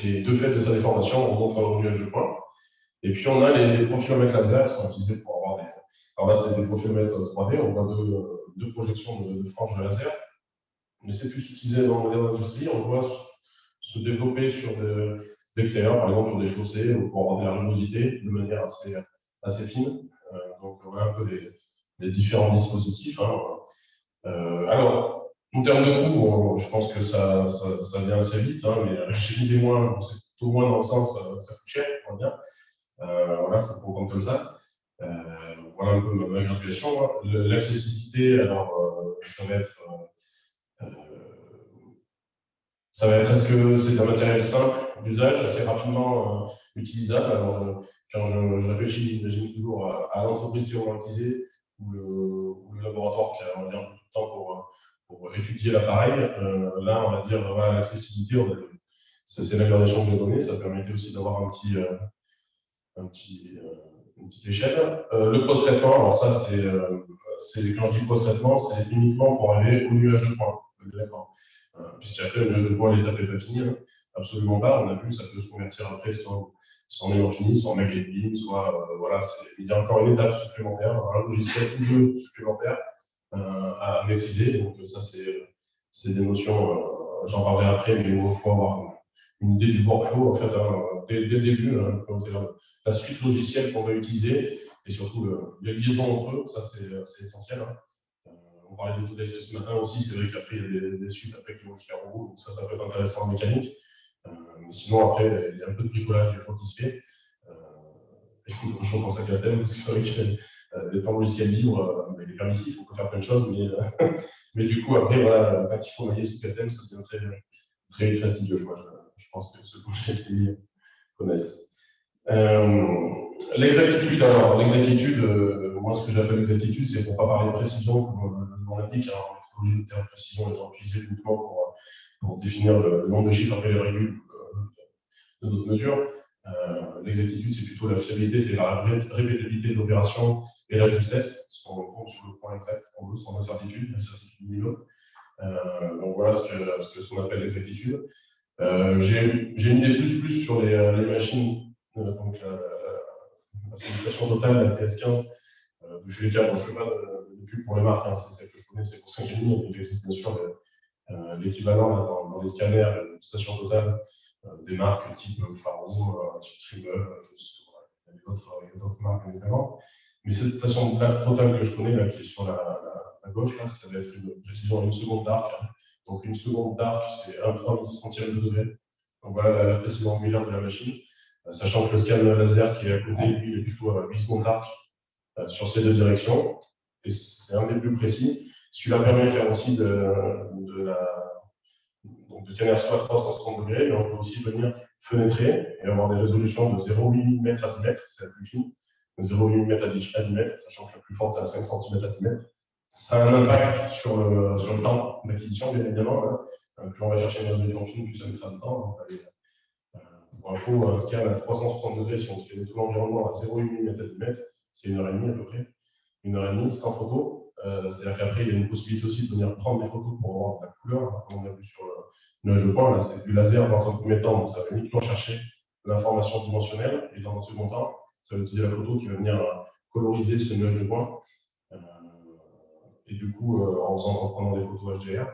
Et de fait de sa déformation, on montre un nuage de points. Et puis on a les profilomètres laser qui sont utilisés pour avoir des. Alors là, c'est des profilomètres 3D, on voit deux projections de franges de laser. Mais c'est plus utilisé dans l'industrie, on le voit se développer sur de l'extérieur, par exemple sur des chaussées, ou pour avoir de la luminosité de manière assez fine. Donc voilà un peu les différents dispositifs. Alors, en termes de coût, je pense que ça vient assez vite, mais j'ai mis des moins, c'est plutôt moins dans le sens, ça coûte cher, on va dire. Voilà, il faut comprendre comme ça. Voilà un peu ma graduation. L'accessibilité, alors, ça va être est-ce que c'est un matériel simple d'usage, assez rapidement utilisable? Alors, quand je réfléchis, j'imagine toujours à l'entreprise qui va l'utiliser ou le laboratoire qui a, on va dire, un peu de temps pour étudier l'appareil. Là, on va dire, voilà, l'accessibilité, c'est la gradation que j'ai donnée, ça permettait aussi d'avoir une petite échelle. Le post-traitement, alors ça, quand je dis post-traitement, c'est uniquement pour arriver au nuage de points. D'accord. Puisqu'après, le nuage de points, l'étape n'est pas finie. Absolument pas. On a vu, ça peut se convertir après soit en aimant fini, soit en maquette beam, soit. Voilà, il y a encore une étape supplémentaire, un logiciel ou deux supplémentaires à maîtriser. Donc, ça, c'est des notions, j'en parlerai après, mais il faut avoir une idée du workflow, en fait, dès le début, la suite logicielle qu'on va utiliser et surtout les liaisons entre eux, ça, c'est essentiel. On parlait d'Autodesk ce matin aussi, c'est vrai qu'après, il y a des suites après qui vont jusqu'à robot, donc ça peut être intéressant en mécanique. Mais sinon, après, il y a un peu de bricolage des fois qui se fait. Je pense à Castel, parce que c'est vrai que les temps logiciels libres, il est permissif, on peut faire plein de choses, mais du coup, après, voilà, quand il faut mailler sous Castel, ça devient très fastidieux. Moi, je pense que ceux qui ont essayé connaissent. L'exactitude, alors, l'exactitude, moi, ce que j'appelle l'exactitude, c'est pour ne pas parler de précision, comme le nom l'indique, hein, en méthodologie, le terme précision étant utilisé uniquement pour définir le nombre de chiffres après les régules de notre mesure. L'exactitude, c'est plutôt la fiabilité, c'est la répétibilité de l'opération et la justesse, si on compte sur le point exact, on veut, sans incertitude, l'incertitude minimum. Donc voilà ce qu'on appelle l'exactitude. J'ai une idée plus sur les machines, donc la sollicitation totale, la TS15, de chez les cas. Bon, je ne fais pas de pub pour les marques, hein, c'est celle que je connais, c'est pour Syngénie, et il existe bien sûr l'équivalent dans les scanners, de station totale, des marques type Faro, type Trimble, il y a d'autres marques évidemment. Mais cette station totale que je connais, là, qui est sur la gauche, là, ça va être une précision à 1 seconde d'arc. Hein. Donc 1 seconde d'arc, c'est 1,36 centième de degré. Donc voilà la précision angulaire de la machine. Sachant que le scan laser qui est à côté, lui, il est plutôt à 8 secondes d'arc sur ces deux directions. Et c'est un des plus précis. Celui-là permet de faire aussi donc de scanner soit à 360 degrés, mais on peut aussi venir fenêtrer et avoir des résolutions de 0,8 mm à 10 mètres, c'est la plus fine, de 0,8 mm à 10 mètres, sachant que la plus forte est à 5 cm à 10 mètres. Ça a un impact sur le temps d'acquisition, bien évidemment. Hein. Plus on va chercher une résolution fine, plus ça mettra de temps. Donc, pour info, un scan à 360 degrés, si on scanne tout l'environnement à 0,8 mm à 10 mètres, c'est 1h30 à peu près. 1h30 sans photo. C'est-à-dire qu'après, il y a une possibilité aussi de venir prendre des photos pour avoir de la couleur, comme on a vu sur le nuage de point. Là, c'est du laser dans un premier temps, donc ça va uniquement chercher l'information dimensionnelle. Et dans un second temps, ça va utiliser la photo qui va venir coloriser ce nuage de point. Et du coup, en prenant des photos HDR,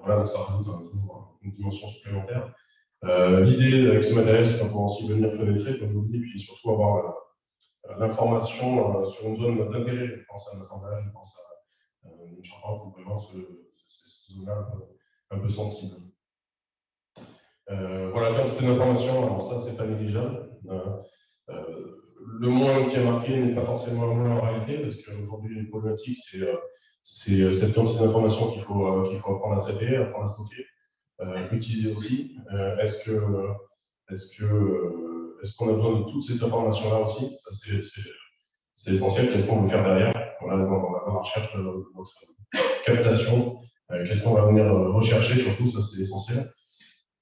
voilà, donc ça rajoute toujours une dimension supplémentaire. L'idée avec ce matériel, c'est qu'on peut aussi venir fenêtrer, comme je vous dis, et puis surtout avoir l'information sur une zone d'intérêt. Je pense à l'assemblage, je pense à une charpente pour vraiment cette zone-là un peu sensible. Voilà, quantité d'informations, alors ça, c'est pas négligeable. Le moins qui est marqué n'est pas forcément le moins en réalité, parce qu'aujourd'hui, une problématique, c'est cette quantité d'informations qu'il faut apprendre à traiter, apprendre à stocker, utiliser aussi. Est-ce qu'on a besoin de toute cette information-là aussi? Ça, c'est essentiel. Qu'est-ce qu'on veut faire derrière? Voilà, dans la recherche de notre captation. Qu'est-ce qu'on va venir rechercher? Surtout, ça, c'est essentiel.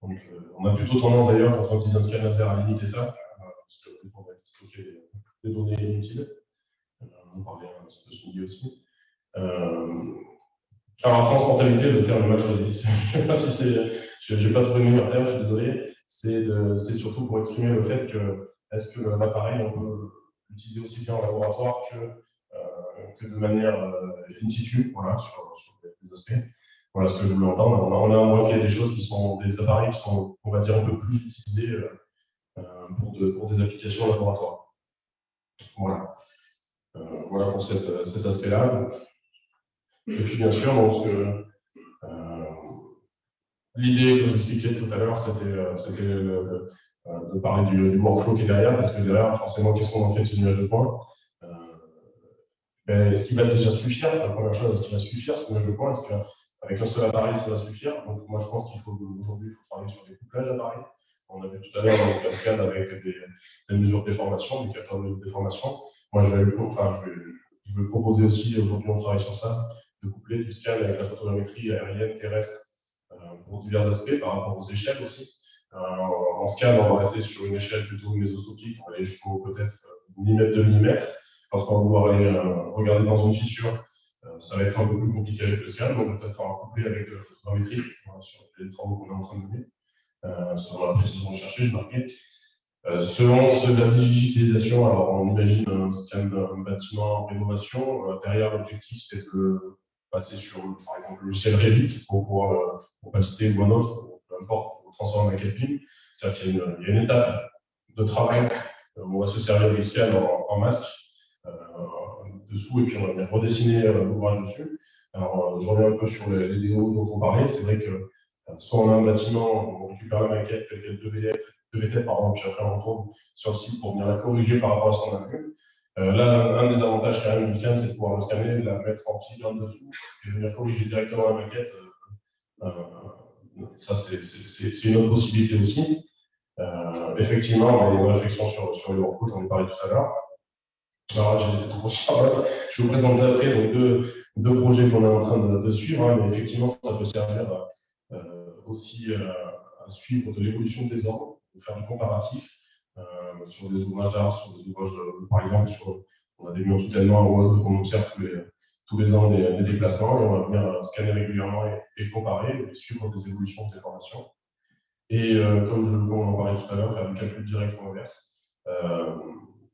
Donc, on a plutôt tendance d'ailleurs, quand on utilise un scan laser, à limiter ça, parce qu'on va stocker des données inutiles. On parlait un petit peu sur l'idée aussi. Alors, transportabilité, le terme est mal choisi. Je n'ai pas trouvé le meilleur terme, je suis désolé. C'est surtout pour exprimer le fait que est-ce que l'appareil, on peut l'utiliser aussi bien en laboratoire que de manière in situ, voilà, sur des aspects. Voilà ce que je voulais entendre. On a un mois qu'il y a des choses qui sont des appareils qui sont, on va dire, un peu plus utilisés pour des applications en laboratoire. Voilà. Voilà pour cet aspect-là. Et puis, bien sûr, donc, l'idée que j'expliquais tout à l'heure, c'était de parler du workflow qui est derrière, parce que derrière, forcément, qu'est-ce qu'on en fait de ce nuage de points? Est-ce qu'il va déjà suffire? La première chose, est-ce qu'il va suffire ce nuage de points? Est-ce qu'avec un seul appareil, ça va suffire? Donc, moi, je pense qu'aujourd'hui, il faut travailler sur des couplages d'appareils. On a vu tout à l'heure une cascade avec des mesures de déformation, des capteurs de déformation. Moi, je vais proposer aussi, aujourd'hui, on travaille sur ça, de coupler du scan avec la photogrammétrie aérienne, terrestre, pour divers aspects, par rapport aux échelles aussi. En scan, on va rester sur une échelle plutôt mésoscopique, on va aller jusqu'au peut-être millimètre de millimètre. Lorsqu'on va vouloir aller regarder dans une fissure, ça va être un peu plus compliqué avec le scan, donc on va peut-être faire un couplet avec de la photogrammétrie, sur les travaux qu'on est en train de mener, selon la précision recherchée, je marquais. Selon la digitalisation, alors on imagine un scan d'un bâtiment en rénovation. Derrière, l'objectif, c'est de passer sur, par exemple, le logiciel Revit pour opacité ou un autre, peu importe, pour transformer en maquette BIM. C'est-à-dire qu'il y a une étape de travail où on va se servir du scan en masque dessous et puis on va venir redessiner l'ouvrage dessus. Alors, je reviens un peu sur les vidéos dont on parlait. C'est vrai que soit on a un bâtiment, on récupère la maquette telle qu'elle devait être, puis après on retourne sur le site pour venir la corriger par rapport à ce qu'on a vu. Là, un des avantages quand même du scan, c'est de pouvoir le scanner, la mettre en filigrane dessous et venir corriger directement la maquette Ça, c'est une autre possibilité aussi. Effectivement, il y a une réflexion sur les workflows, j'en ai parlé tout à l'heure. Alors là, j'ai laissé trop Charlotte. Je vais vous présenter après donc, deux projets qu'on est en train de suivre, hein, mais effectivement, ça peut servir aussi à suivre de l'évolution des ordres, de faire du comparatif sur des ouvrages d'art, sur des ouvrages, par exemple, on a des murs de soutènement on observe tous les ans des déplacements et on va venir scanner régulièrement et comparer et suivre des évolutions de déformation. Et comme on en parlait tout à l'heure, faire du calcul direct en inverse.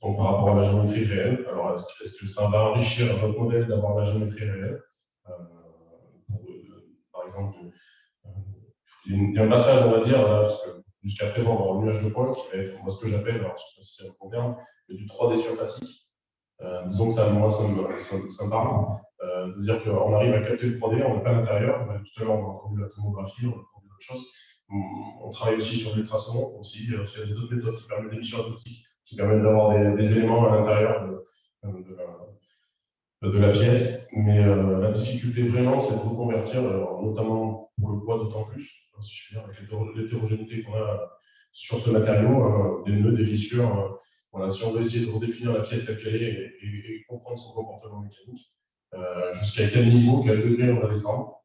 Donc par rapport à la géométrie réelle, alors est-ce que ça va enrichir votre modèle d'avoir la géométrie réelle par exemple, il y a un passage, on va dire, là, parce que jusqu'à présent, on va avoir un nuage de points qui va être, moi, ce que j'appelle, alors je ne sais pas si c'est un bon terme, mais du 3D surfacique. Disons que ça, moi, ça me parle. De dire qu'on arrive à capter le 3D, on n'est pas à l'intérieur. Tout à l'heure, on a entendu la tomographie, on a entendu d'autres choses. On travaille aussi sur l'ultrason, aussi, il y a d'autres méthodes qui permettent d'émission acoustique, qui permettent d'avoir des éléments à l'intérieur de la pièce. Mais la difficulté vraiment, c'est de reconvertir, notamment pour le poids d'autant plus, si je veux dire, avec l'hétérogénéité qu'on a sur ce matériau, des nœuds, des fissures. Voilà, si on veut essayer de redéfinir la pièce telle qu'elle est et comprendre son comportement mécanique, jusqu'à quel niveau, quel degré on va descendre.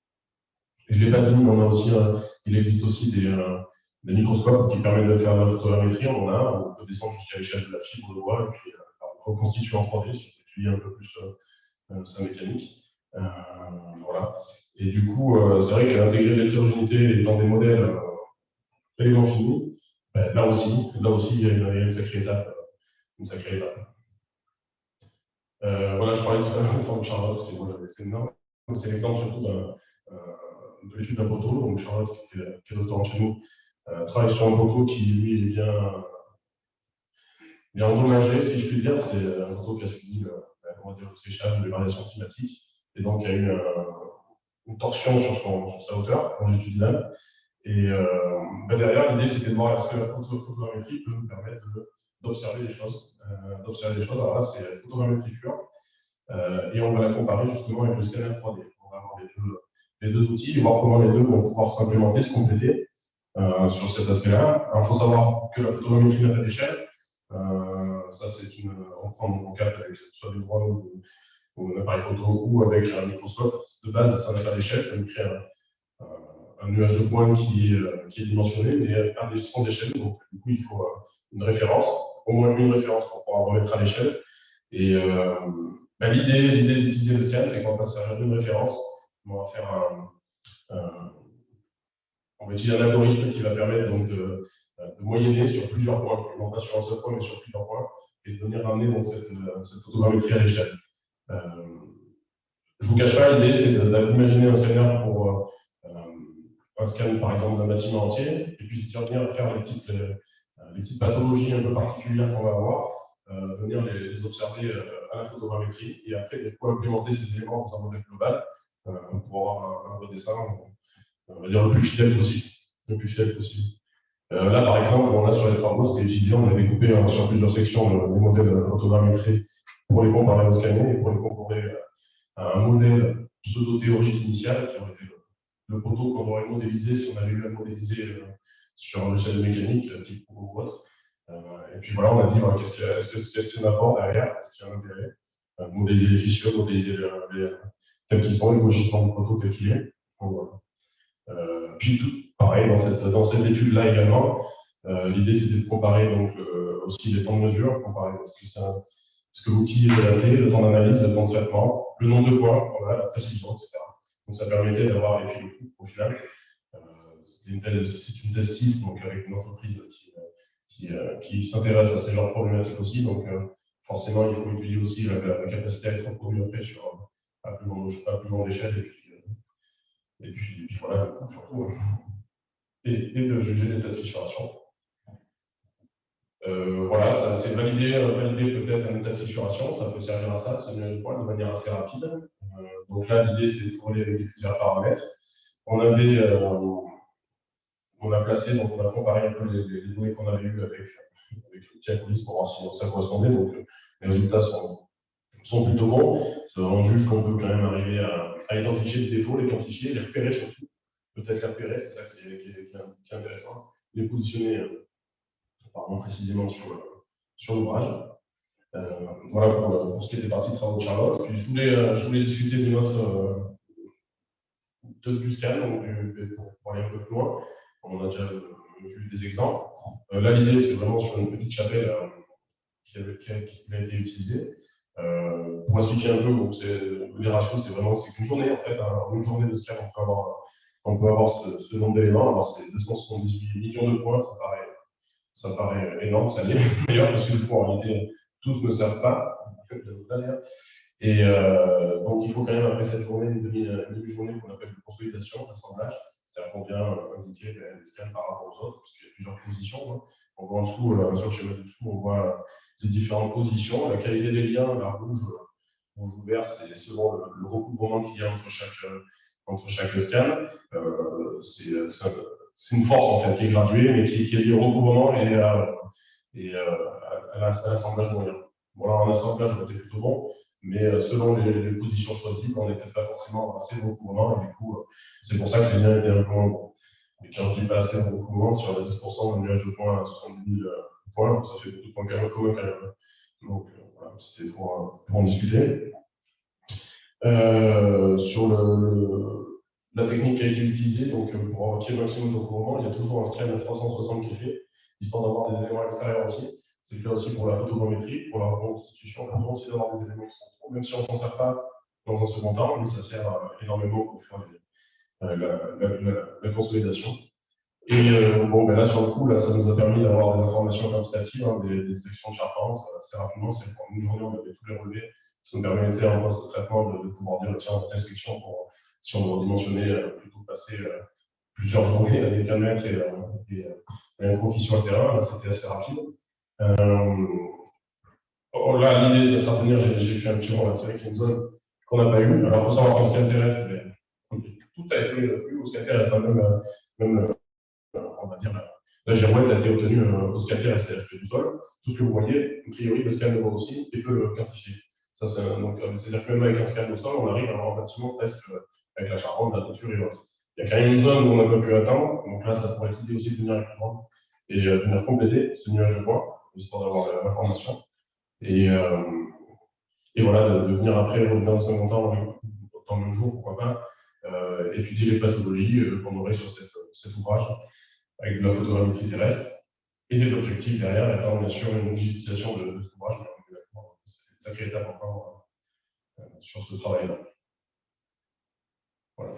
Je ne l'ai pas dit, mais on a aussi, il existe aussi des microscopes qui permettent de faire de la photogrammétrie. On peut descendre jusqu'à l'échelle de la fibre de bois et puis reconstituer en 3D si on étudie un peu plus sa mécanique. Voilà. Et du coup, c'est vrai qu'intégrer l'hétérogénéité dans des modèles élégants finis, là aussi, il y a une sacrée étape. Voilà, je parlais tout à l'heure de Charlotte, c'est l'exemple surtout de l'étude d'un poteau. Donc Charlotte, qui est doctorante chez nous, travaille sur un poteau qui, lui, est bien endommagé, si je puis dire. C'est un poteau qui a subi le séchage des variations climatiques, et donc il y a eu une torsion sur sa hauteur longitudinale. Et derrière, l'idée, c'était de voir est-ce que la photogrammétrie peut nous permettre d'observer des choses. Alors là, c'est la photogrammétrie pure. Et on va la comparer justement avec le scanner 3D. On va avoir les deux outils et voir comment les deux vont pouvoir s'implémenter, se compléter sur cet aspect-là. Il faut savoir que la photogrammétrie n'a pas d'échelle. Ça, on prend mon cap avec soit des drones ou un appareil photo ou avec un microscope. De base, ça n'a pas d'échelle, ça nous crée un nuage de points qui est dimensionné, mais sans échelle. Donc, du coup, il faut une référence, au moins une référence pour pouvoir remettre à l'échelle. Et l'idée d'utiliser le scan, c'est qu'on va servir d'une référence. On va faire on va utiliser un algorithme qui va permettre donc de moyenner sur plusieurs points, non pas sur un seul point, mais sur plusieurs points, et de venir ramener donc, cette photogrammétrie à l'échelle. Je ne vous cache pas, l'idée, c'est d'imaginer un scanner pour un scan, par exemple, d'un bâtiment entier, et puis de venir faire les petites pathologies un peu particulières qu'on va avoir, venir les observer à la photogrammétrie, et après, du coup, implémenter ces éléments dans un modèle global pour avoir un redessin, on va dire, le plus fidèle possible. Là, par exemple, on a sur les travaux, c'était utilisé, on a découpé sur plusieurs sections les modèles photogrammétrés pour les comparer au scanner et pour les comparer à un modèle pseudo-théorique initial qui aurait été le poteau qu'on aurait modélisé si on avait eu à modéliser sur un logiciel mécanique, type Proco ou autre. Et puis voilà, on a dit qu'est-ce qu'il y a un apport derrière, est-ce qu'il y a un intérêt, modéliser les fissures, modéliser tels qu'ils sont, le logistement du poteau tel qu'il est. Donc, voilà. Puis pareil, dans cette étude-là également, l'idée c'était de comparer donc, aussi les temps de mesure, comparer est-ce que l'outil est adapté, le temps d'analyse, le temps de traitement, le nombre de points, voilà, la précision, etc. Donc ça permettait d'avoir, et puis le coût au final. C'est une thèse CIF, donc avec une entreprise qui s'intéresse à ces genres de problématiques aussi. Donc forcément, il faut étudier aussi la capacité à être reproduit après à plus grande échelle. Et puis voilà, le coût surtout. Et de juger l'état de fissuration. Voilà, ça c'est valider peut-être un état de fissuration, ça peut servir à ça, ce nuage de points de manière assez rapide. Donc là, l'idée c'est de corréler avec plusieurs paramètres. On a placé, donc on a comparé un peu les données qu'on avait eues avec l'outil Acolyte pour voir si ça correspondait. Donc les résultats sont plutôt bons. On juge qu'on peut quand même arriver à identifier les défauts, les quantifier, les repérer surtout. peut-être les repérer, c'est ça qui est intéressant, les positionner précisément sur l'ouvrage. Voilà pour ce qui était parti de travaux de Charlotte. Puis je voulais discuter du scan, donc pour aller un peu plus loin. On a déjà vu des exemples. Là, l'idée, c'est vraiment sur une petite chapelle qui a été utilisée. Pour expliquer un peu, donc les ratios, c'est qu'une journée, en fait, en une journée de scan, on peut avoir ce nombre d'éléments. Alors, c'est 278 millions de points, ça paraît énorme, ça l'est d'ailleurs, parce que du coup, en réalité, tous ne savent pas. Et donc, il faut quand même, après cette journée, une demi-journée qu'on appelle de consolidation, d'assemblage. C'est-à-dire qu'on vient indiquer les scans par rapport aux autres, parce qu'il y a plusieurs positions. Hein. On voit en dessous, sur le schéma dessous, on voit les différentes positions. La qualité des liens, la rouge ou vert, c'est selon le recouvrement qu'il y a entre chaque scan. C'est une force en fait qui est graduée, mais qui est liée au recouvrement et à l'assemblage moyen. Voilà, en assemblage, on était plutôt bon, mais selon les positions choisies, on n'est peut-être pas forcément assez de recouvrement, et du coup, c'est pour ça que les liens étaient un peu moins bons. Et quand je dis pas assez de recouvrement, si on a 10% d'un nuage de points à 70 000 points, ça fait beaucoup de points quand même commun quand même. Donc voilà, c'était pour en discuter. Sur la technique qui a été utilisée, donc pour avoir le maximum de recouvrement, il y a toujours un scan à 360 qui est fait, histoire d'avoir des éléments extérieurs aussi. C'est le cas aussi pour la photogrammétrie, pour la reconstitution. On a besoin aussi d'avoir des éléments qui sont trop, même si on ne s'en sert pas dans un second temps, mais ça sert énormément pour faire la consolidation. Et là, sur le coup, là, ça nous a permis d'avoir des informations quantitatives, hein, des sections de charpente assez rapidement. C'est qu'en une journée, on avait tous les relevés. Ça nous permettait en poste de traitement de pouvoir dire tiens, telle section, si on doit redimensionner, plutôt passer plusieurs journées avec un mètre et un profit sur le terrain. Là, c'était assez rapide. Là, l'idée, c'est de s'abstenir. J'ai fait un petit rond là. C'est vrai qu'il y a une zone qu'on n'a pas eue. Alors, il faut savoir qu'en scan terrestre, tout a été eu au scan terrestre, hein, même on va dire, la girouette a été obtenue au scan terrestre, c'est-à-dire que du sol. Tout ce que vous voyez, a priori, le scan le voit aussi et peut le quantifier. C'est-à-dire que même avec un scan au sol, on arrive à avoir un bâtiment presque avec la charpente, la toiture et autres. Il y a quand même une zone où on n'a pas pu atteindre, donc là, ça pourrait être aussi de venir équilibrant et venir compléter ce nuage de points, histoire d'avoir l'information. Et voilà, de venir après revenir dans un second temps, dans le même jour, pourquoi pas, étudier les pathologies qu'on aurait sur cet ouvrage avec de la photographie terrestre et l'objectif derrière étant bien sûr une digitalisation de cet ouvrage. C'est une sacrée étape encore sur ce travail-là. Voilà.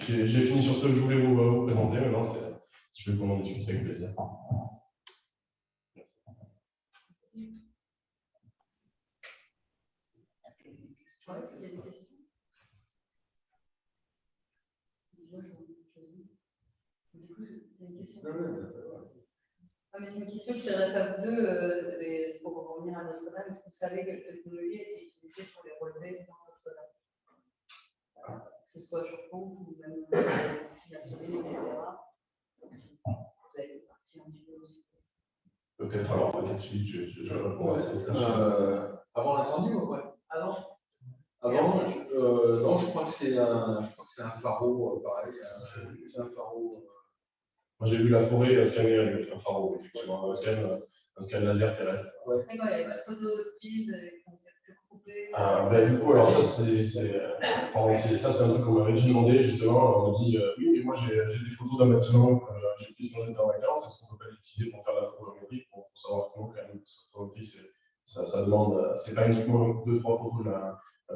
J'ai fini sur ce que je voulais vous présenter. Maintenant, si je veux qu'on en discute, c'est avec plaisir. Est-ce qu'il y a des questions? Du coup, c'est une question. Ah, mais c'est une question qui s'adresse à vous deux. C'est pour revenir à Notre-Dame. Est-ce que vous savez quelle technologie a été utilisée pour les relevés dans Notre-Dame? Que ce soit sur compte ou même conciliationnel, etc. Vous avez été parti un petit peu aussi. Peut-être alors, peut-être je réponds. Avant l'incendie ou après? Avant. Non, je crois que c'est un pharo, pareil. C'est un pharo. Moi, j'ai vu la forêt scanner avec un pharo, effectivement, un scan laser terrestre. Ouais. Il y avait la photo de prise qui ont été plus coupées. Du coup, alors ça, c'est un truc qu'on m'avait déjà demandé, justement. On m'a dit, oui, mais moi, j'ai des photos d'un bâtiment que j'ai pris dans la carte, c'est ce qu'on peut pas l'utiliser pour faire la photogrammétrie. Il faut savoir comment, quand même, la photogrammétrie, ça demande, c'est pas uniquement 2-3 photos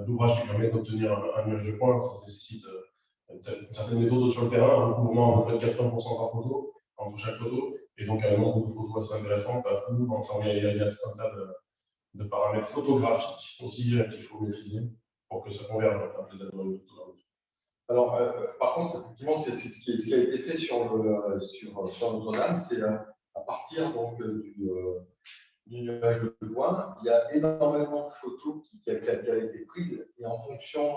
d'ouvrage qui permettent d'obtenir un nuage de points, ça nécessite une certaine méthode sur le terrain, un recouvrement à peu près de 80% par photo, entre chaque photo, et donc un nombre de photos assez intéressant, pas flou, il y a tout un tas de paramètres photographiques aussi qu'il faut maîtriser pour que ça converge entre les algorithmes de photographie. Alors, par contre, effectivement, c'est ce qui a été fait sur Notre-Dame, c'est à partir donc, du nuage de points, il y a énormément de photos qui a été prises, et en fonction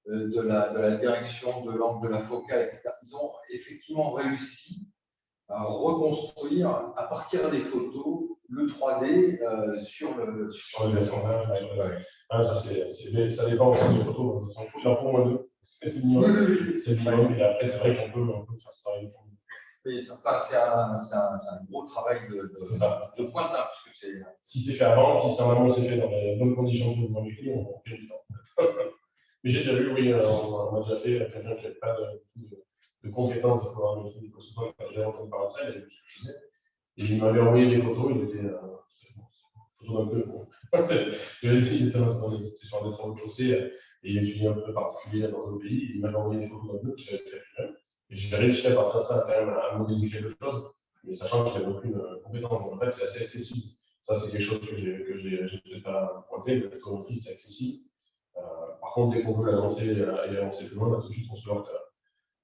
de la direction, de l'angle de la focale, etc., ils ont effectivement réussi à reconstruire à partir des photos le 3D sur le descendage. Ça dépend des photos. Il en faut au moins 2. C'est minimum. C'est minimum. Et après, c'est vrai qu'on peut faire ce travail de fond. Mais c'est un gros travail de pointe, hein, parce que c'est. Si c'est fait avant, si c'est en amont, c'est fait dans les bonnes conditions pour les clients, on perd du temps. Mais j'ai déjà vu, oui, on a déjà fait quelqu'un qui n'avait pas de compétences de pouvoir maîtriser des consultants, qui a déjà entendu parler de ça, il avait vu ce que je faisais. Et il m'avait envoyé des photos, il était photos d'un peu. Bon. Il était sur un rez-de-chaussée et il est un peu particulier dans un pays. Il m'avait envoyé des photos d'un peu qu'il avait fait lui-même. Et j'ai réussi à partir de ça quand même à modéliser quelque chose, mais sachant qu'il n'avait aucune compétence. Donc, en fait, c'est assez accessible. Ça, c'est quelque chose que j'ai peut-être pas pointé, mais la photographie, c'est accessible. Par contre, dès qu'on veut la lancer et avancer plus loin, là, tout de suite, on se voit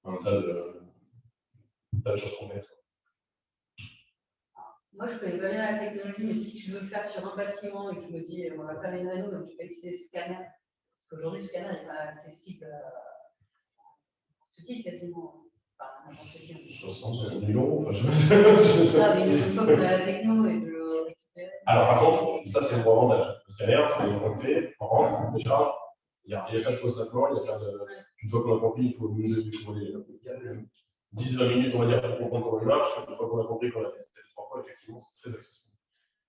un tas de choses qu'on fait. Moi, je connais pas bien la technologie, mais si je veux faire sur un bâtiment et que je me dis, on va faire une réno, donc je vais utiliser le scanner. Parce qu'aujourd'hui, le scanner n'est pas accessible à tout qui quasiment. Enfin, n'importe qui. 60 000 €. Enfin, Ah, mais une fois qu'on a la techno et de le récupérer. Alors, par contre, ça, c'est le bon avantage. Le scanner, c'est on le fait, on rentre, on décharge. Il n'y a pas de post-traitement, il y a pas de. Une fois qu'on a compris, il faut les 10-20 minutes, on va dire, pour comprendre comment il marche. Une fois qu'on a compris qu'on a testé 3 fois, effectivement, c'est très accessible.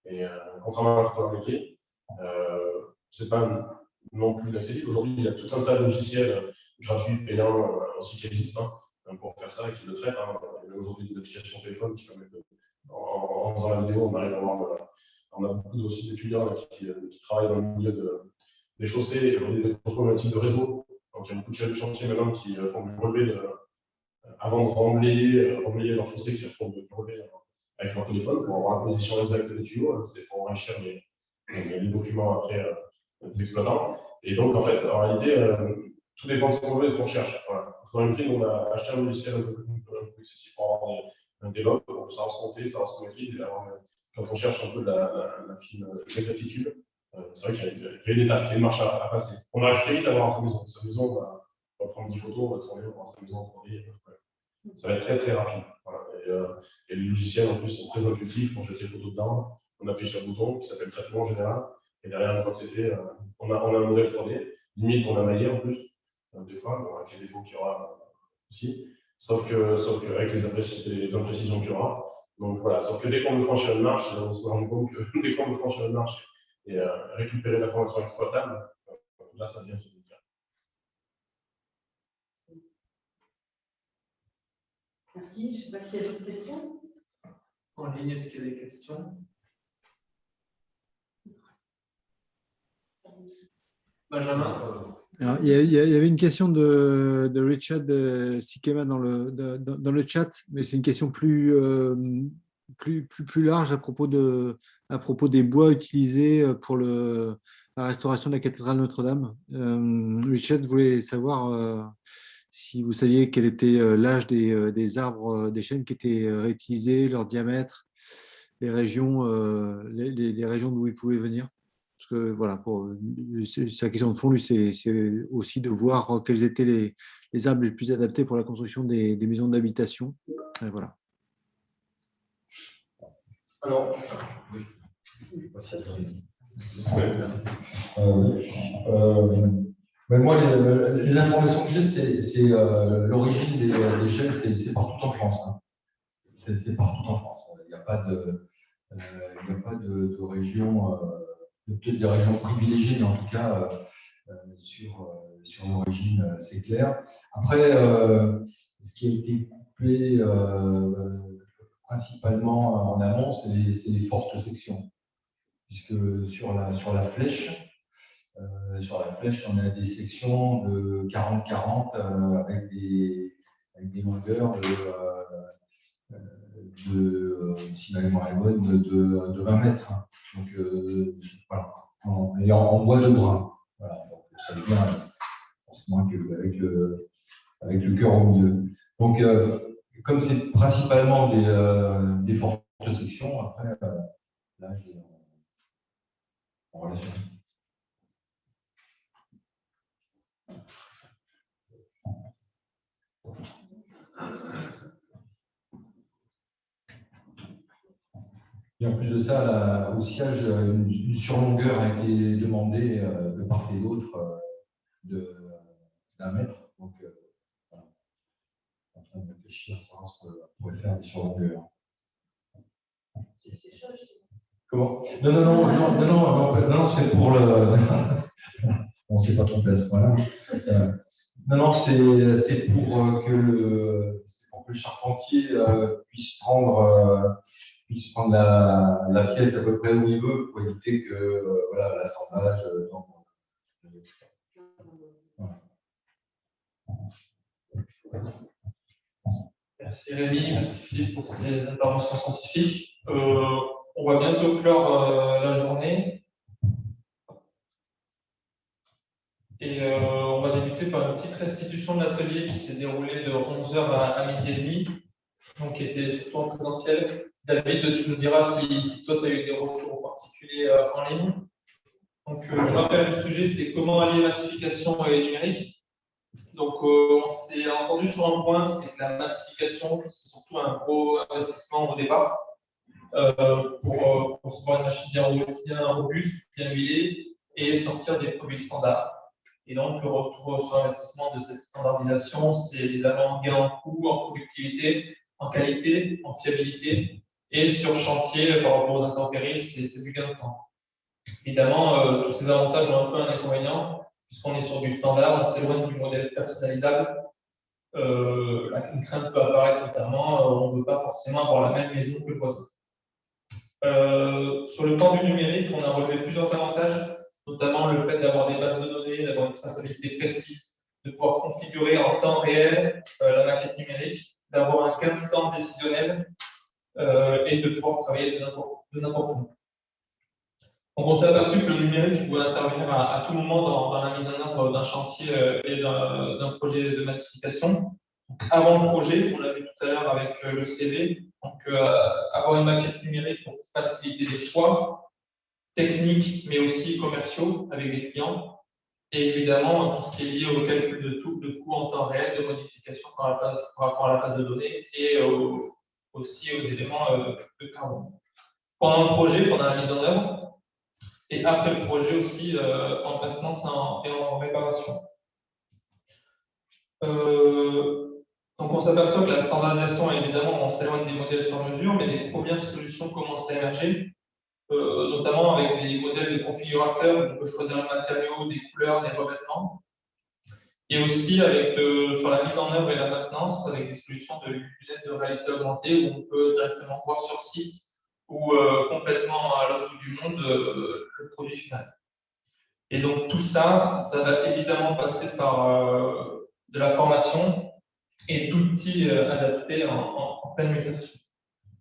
Et contrairement à la photographie, ce n'est pas non plus accessible. Aujourd'hui, il y a tout un tas de logiciels gratuits, payants aussi qui existent pour faire ça et qui le traitent. Il y a aujourd'hui des applications téléphone qui permettent en faisant la vidéo, on arrive à avoir. On a beaucoup aussi d'étudiants qui travaillent dans le milieu des chaussées et aujourd'hui des problématiques de réseau. Donc il y a beaucoup de chefs de chantier maintenant qui font du relevé avant de remblayer leur chaussée, qui font du relevé avec leur téléphone pour avoir la position exacte des tuyaux. C'est pour enrichir les documents après des exploitants. Et donc en fait, en réalité, tout dépend de ce qu'on veut et ce qu'on cherche. Voilà. Dans une prime, on a acheté un logiciel un peu plus accessible pour avoir des logs, pour savoir ce qu'on fait, savoir ce qu'on maîtrise, et quand on cherche un peu de la fine exactitude, c'est vrai qu'il y a une étape, il y a une marche à passer. On arrive très vite à avoir sa maison. Sa maison, on va prendre 10 photos, on va tourner, on va voir sa maison en 3D. Ça va être très très rapide. Voilà. Et les logiciels en plus sont très intuitifs. Quand je jette les photos dedans, on appuie sur le bouton qui s'appelle traitement général. Et derrière, une fois que c'est fait, on a un modèle 3D. Limite, on a maillé en plus, des fois, avec les défauts qu'il y aura aussi. Sauf que avec les imprécisions qu'il y aura. Donc voilà, sauf que dès qu'on veut franchir une marche, on se rend compte que dès qu'on veut franchir une marche et récupérer l'information exploitable, là, ça devient tout. Merci. Je ne sais pas s'il y a d'autres questions. En ligne, est-ce qu'il y a des questions? Benjamin? Alors, il y avait une question de Richard Sikema dans le chat, mais c'est une question plus large à propos des bois utilisés pour la restauration de la cathédrale Notre-Dame. Richard voulait savoir si vous saviez quel était l'âge des arbres, des chênes qui étaient réutilisés, leur diamètre, les régions d'où ils pouvaient venir. Parce que voilà, sa question de fond, lui, c'est aussi de voir quels étaient les arbres les plus adaptés pour la construction des maisons d'habitation. Voilà. Alors, moi, les informations que j'ai, c'est l'origine des chênes, c'est partout en France. Hein. C'est partout en France. Il n'y a pas de région. Peut-être des régions privilégiées, mais en tout cas, sur l'origine, c'est clair. Après, ce qui a été coupé principalement en amont, c'est les fortes sections. Puisque sur la flèche, on a des sections de 40-40 avec des longueurs si ma mémoire est bonne, de 20 mètres. Donc, voilà, et en bois de bras. Voilà, donc ça vient forcément avec le cœur au milieu. Donc, comme c'est principalement des fortes sections, après, là, j'ai en relation. Et en plus de ça, au siège, une surlongueur a été demandée de part et d'autre d'1 mètre. Donc, train de réfléchir à savoir ce qu'on pourrait faire sur longueur. C'est chaud, je sais. Comment? Non, c'est pour le. On ne s'est pas trompé à ce point-là. Non, c'est pour que le charpentier puisse prendre la pièce à peu près où il veut pour éviter que voilà, l'assemblage tombe. Voilà. Merci Rémi, merci Philippe pour ces interventions scientifiques. On va bientôt clore la journée. Et on va débuter par une petite restitution de l'atelier qui s'est déroulée de 11h à 12h30, donc qui était surtout en présentiel. David, tu nous diras si toi tu as eu des retours particuliers en ligne. Donc, je rappelle le sujet, c'était comment allier massification et numérique. Donc, on s'est entendu sur un point, c'est que la massification, c'est surtout un gros investissement au départ pour concevoir une machine bien robuste, bien huilée et sortir des produits standards. Et donc, le retour sur l'investissement de cette standardisation, c'est évidemment gain en coût, en productivité, en qualité, en fiabilité. Et sur chantier, par rapport aux intempéries, c'est du gain de temps. Évidemment, tous ces avantages ont un peu un inconvénient, puisqu'on est sur du standard, on s'éloigne du modèle personnalisable. Une crainte peut apparaître notamment, on ne veut pas forcément avoir la même maison que le voisin. Sur le plan du numérique, on a relevé plusieurs avantages, notamment le fait d'avoir des bases de données, d'avoir une traçabilité précise, de pouvoir configurer en temps réel la maquette numérique, d'avoir un gain de temps décisionnel et de pouvoir travailler de n'importe où. Donc, on s'est aperçu que le numérique pouvait intervenir à tout moment dans la mise en œuvre d'un chantier et d'un projet de massification. Donc, avant le projet, on l'a vu tout à l'heure avec le CV, donc avoir une maquette numérique pour faciliter les choix techniques, mais aussi commerciaux avec les clients. Et évidemment, tout ce qui est lié au calcul de coûts en temps réel, de modification par rapport à la base de données et aussi aux éléments de carbone. Pendant le projet, pendant la mise en œuvre, et après le projet aussi en maintenance et en réparation. Donc on s'aperçoit que la standardisation, évidemment, on s'éloigne des modèles sur mesure, mais des premières solutions commencent à émerger, notamment avec des modèles de configurateurs, on peut choisir un matériau, des couleurs, des revêtements, et aussi avec, sur la mise en œuvre et la maintenance, avec des solutions de lunettes de réalité augmentée, où on peut directement voir sur site ou complètement à l'autre bout du monde le produit final. Et donc tout ça, ça va évidemment passer par de la formation et d'outils adaptés en pleine mutation.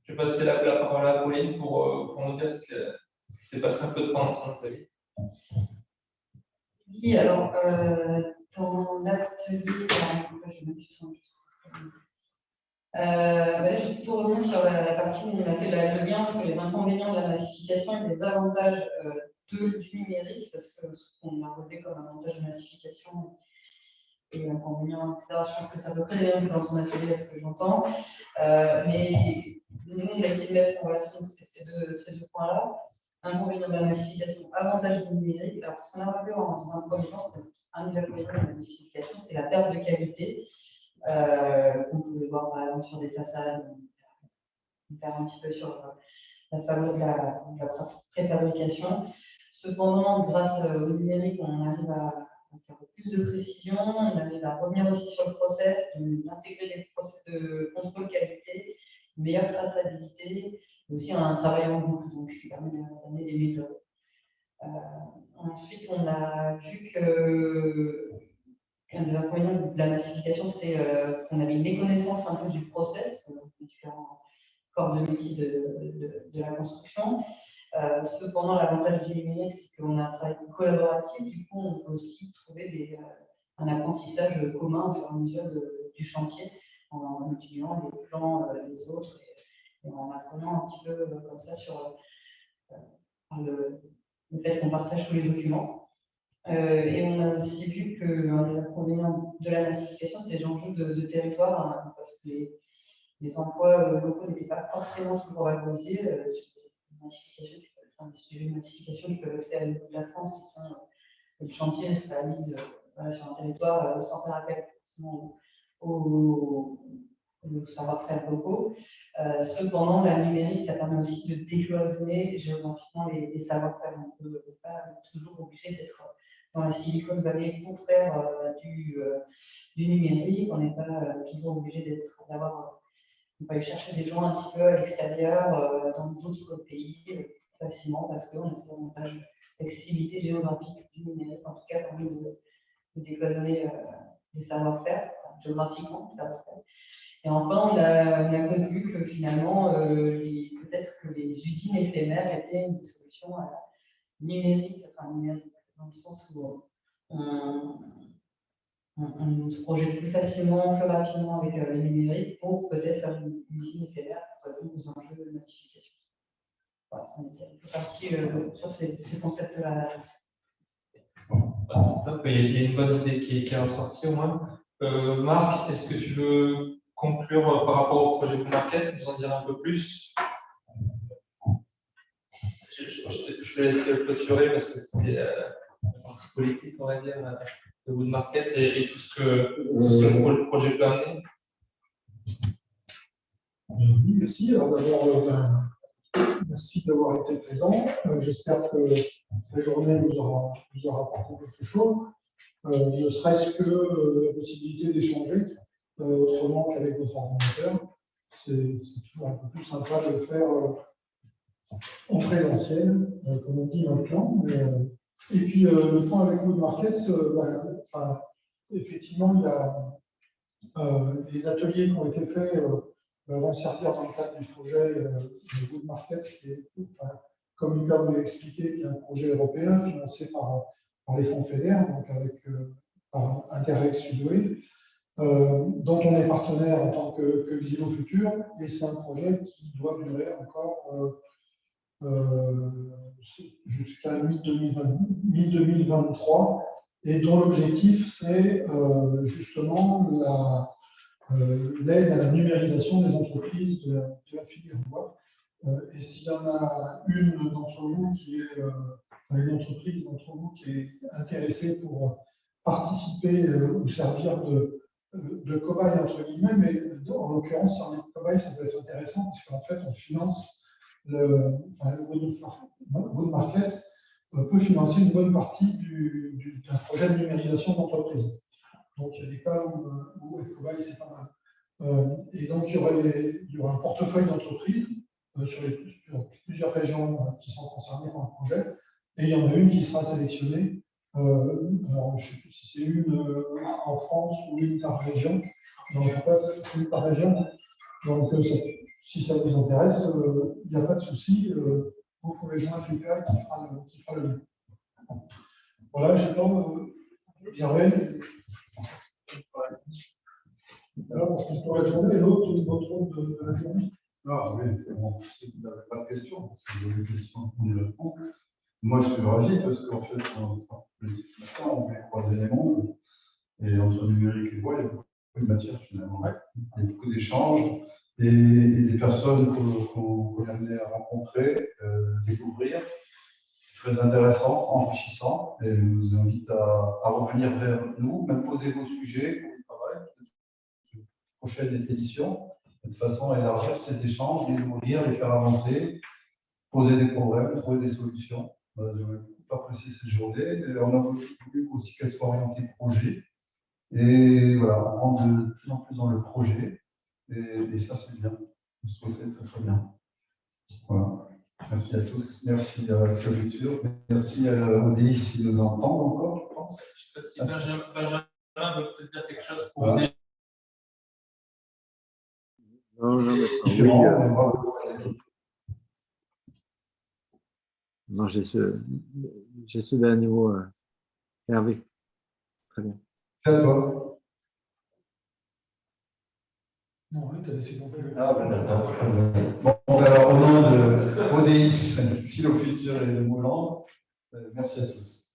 Je vais passer la parole à Pauline pour nous dire ce qui s'est passé un peu de pendant son atelier. Oui, alors, dans l'atelier, je vais plutôt revenir sur la partie où on a fait le lien entre les inconvénients de la massification et les avantages du numérique, parce que ce qu'on a relevé comme avantage de massification et inconvénients, etc., je pense que c'est à peu près les mêmes que dans ton atelier, à ce que j'entends. Mais nous, on a essayé de mettre en relation ces deux points-là. Inconvénients de la massification, avantage du numérique. Alors, ce qu'on a relevé dans un premier temps, c'est un des inconvénients de la massification, c'est la perte de qualité. On pouvait voir par exemple sur des façades, on perd un petit peu sur la préfabrication. Cependant, grâce au numérique, on arrive à faire plus de précision, on arrive à revenir aussi sur le process, d'intégrer des process de contrôle qualité, une meilleure traçabilité, et aussi un travail en boucle, donc ce qui permet d'amener des méthodes. Ensuite, on a vu qu'un des inconvénients de la massification, c'était qu'on avait une méconnaissance un peu du process, des différents corps de métier de la construction. Cependant, l'avantage du numérique, c'est qu'on a un travail collaboratif. Du coup, on peut aussi trouver un apprentissage commun au fur et à mesure du chantier, en utilisant les plans des autres et en apprenant un petit peu comme ça sur le fait qu'on partage tous les documents. Et on a aussi vu qu'un des inconvénients de la massification, c'était les enjeux de territoire, hein, parce que les emplois locaux n'étaient pas forcément toujours valorisés sur des sujets de massification qui peuvent être faits à l'échelle de la France, qui sont le chantier se réalise sur un territoire sans faire appel forcément aux nos savoir-faire locaux. Cependant, la numérique, ça permet aussi de décloisonner géographiquement les savoir-faire. On n'est pas toujours obligé d'être dans la Silicon Valley pour faire du numérique. On n'est pas toujours obligé d'avoir. On peut aller chercher des gens un petit peu à l'extérieur, dans d'autres pays, facilement, parce qu'on a cet avantage d'accessibilité géographique du numérique, en tout cas, permet de décloisonner les savoir-faire, géographiquement, les savoir-faire. Et enfin, on a conclu que finalement, peut-être que les usines éphémères étaient une des solutions numériques, dans le sens où on se projette plus facilement, plus rapidement avec le numérique pour peut-être faire une usine éphémère pour répondre aux enjeux de massification. Voilà, on est un peu parti sur ces concepts-là. C'est top, il y a une bonne idée qui est ressortie au moins. Marc, est-ce que tu veux conclure par rapport au projet Good Market, nous en dire un peu plus? Je te laisse clôturer parce que c'était la partie politique, on va dire, de Good Market et tout ce que le projet peut amener. Oui, merci. Alors d'abord, merci d'avoir été présent. J'espère que la journée vous aura apporté quelque chose, ne serait-ce que la possibilité d'échanger autrement qu'avec votre ordinateur. C'est toujours un peu plus sympa de le faire en présentiel, comme on dit maintenant. Et puis le point avec Good Markets, effectivement, il y a les ateliers qui ont été faits vont servir dans le cadre du projet de Good Markets, qui est, comme Lucas vous l'a expliqué, qui est un projet européen financé par les fonds FEDER, donc par Interreg Sudway, dont on est partenaire en tant que Xilo Futur, et c'est un projet qui doit durer encore jusqu'à mi-2023, et dont l'objectif, c'est justement l'aide à la numérisation des entreprises de la filière bois. Et s'il y en a une d'entre vous une entreprise d'entre vous qui est intéressée pour participer ou servir de cobaye, entre guillemets, mais en l'occurrence, si on est cobaye, ça peut être intéressant parce qu'en fait, on finance Good Markets peut financer une bonne partie d'un projet de numérisation d'entreprise. Donc, il y a des cas où être cobaye, c'est pas mal. Et donc, il y aura un portefeuille d'entreprises sur plusieurs régions qui sont concernées par le projet. Et il y en a une qui sera sélectionnée. Alors, je ne sais plus si c'est une en France ou une par région. Mais en tout cas, c'est une par région. Donc, si ça vous intéresse, il n'y a pas de souci. Vous pouvez joindre Lucas qui fera le lien. Voilà, je pense. Alors, pour la journée, et l'autre de la journée. Ah oui, bon, si vous n'avez pas de questions, parce que vous avez des questions, on y répond. Moi, je suis ravi parce qu'en fait, ce matin, on a croisé les mondes, et entre numérique et bois, il y a beaucoup de matière finalement. Ouais. Il y a beaucoup d'échanges, et les personnes qu'on est amené à rencontrer, découvrir, c'est très intéressant, enrichissant, et je vous invite à revenir vers nous, même poser vos sujets pour le travail, peut-être prochaine édition, de façon à élargir ces échanges, les nourrir, les faire avancer, poser des problèmes, trouver des solutions. J'ai beaucoup apprécié cette journée. Et on a voulu aussi qu'elle soit orientée projet. Et voilà, on rentre de plus en plus dans le projet. Et ça, c'est bien. Je trouve que c'est très, très bien. Voilà. Merci à tous. Merci à Xilo Futur. Merci à ODIS qui nous entendent encore, je pense. Je ne sais pas si Benjamin veut peut-être dire quelque chose pour voilà. Non, mais non, j'ai ce dernier mot, Hervé. Très bien. C'est à toi. Non, oui, tu as laissé non plus. Bon, alors, au nom de ODIS, Xilo Futur et de Mouland, merci à tous.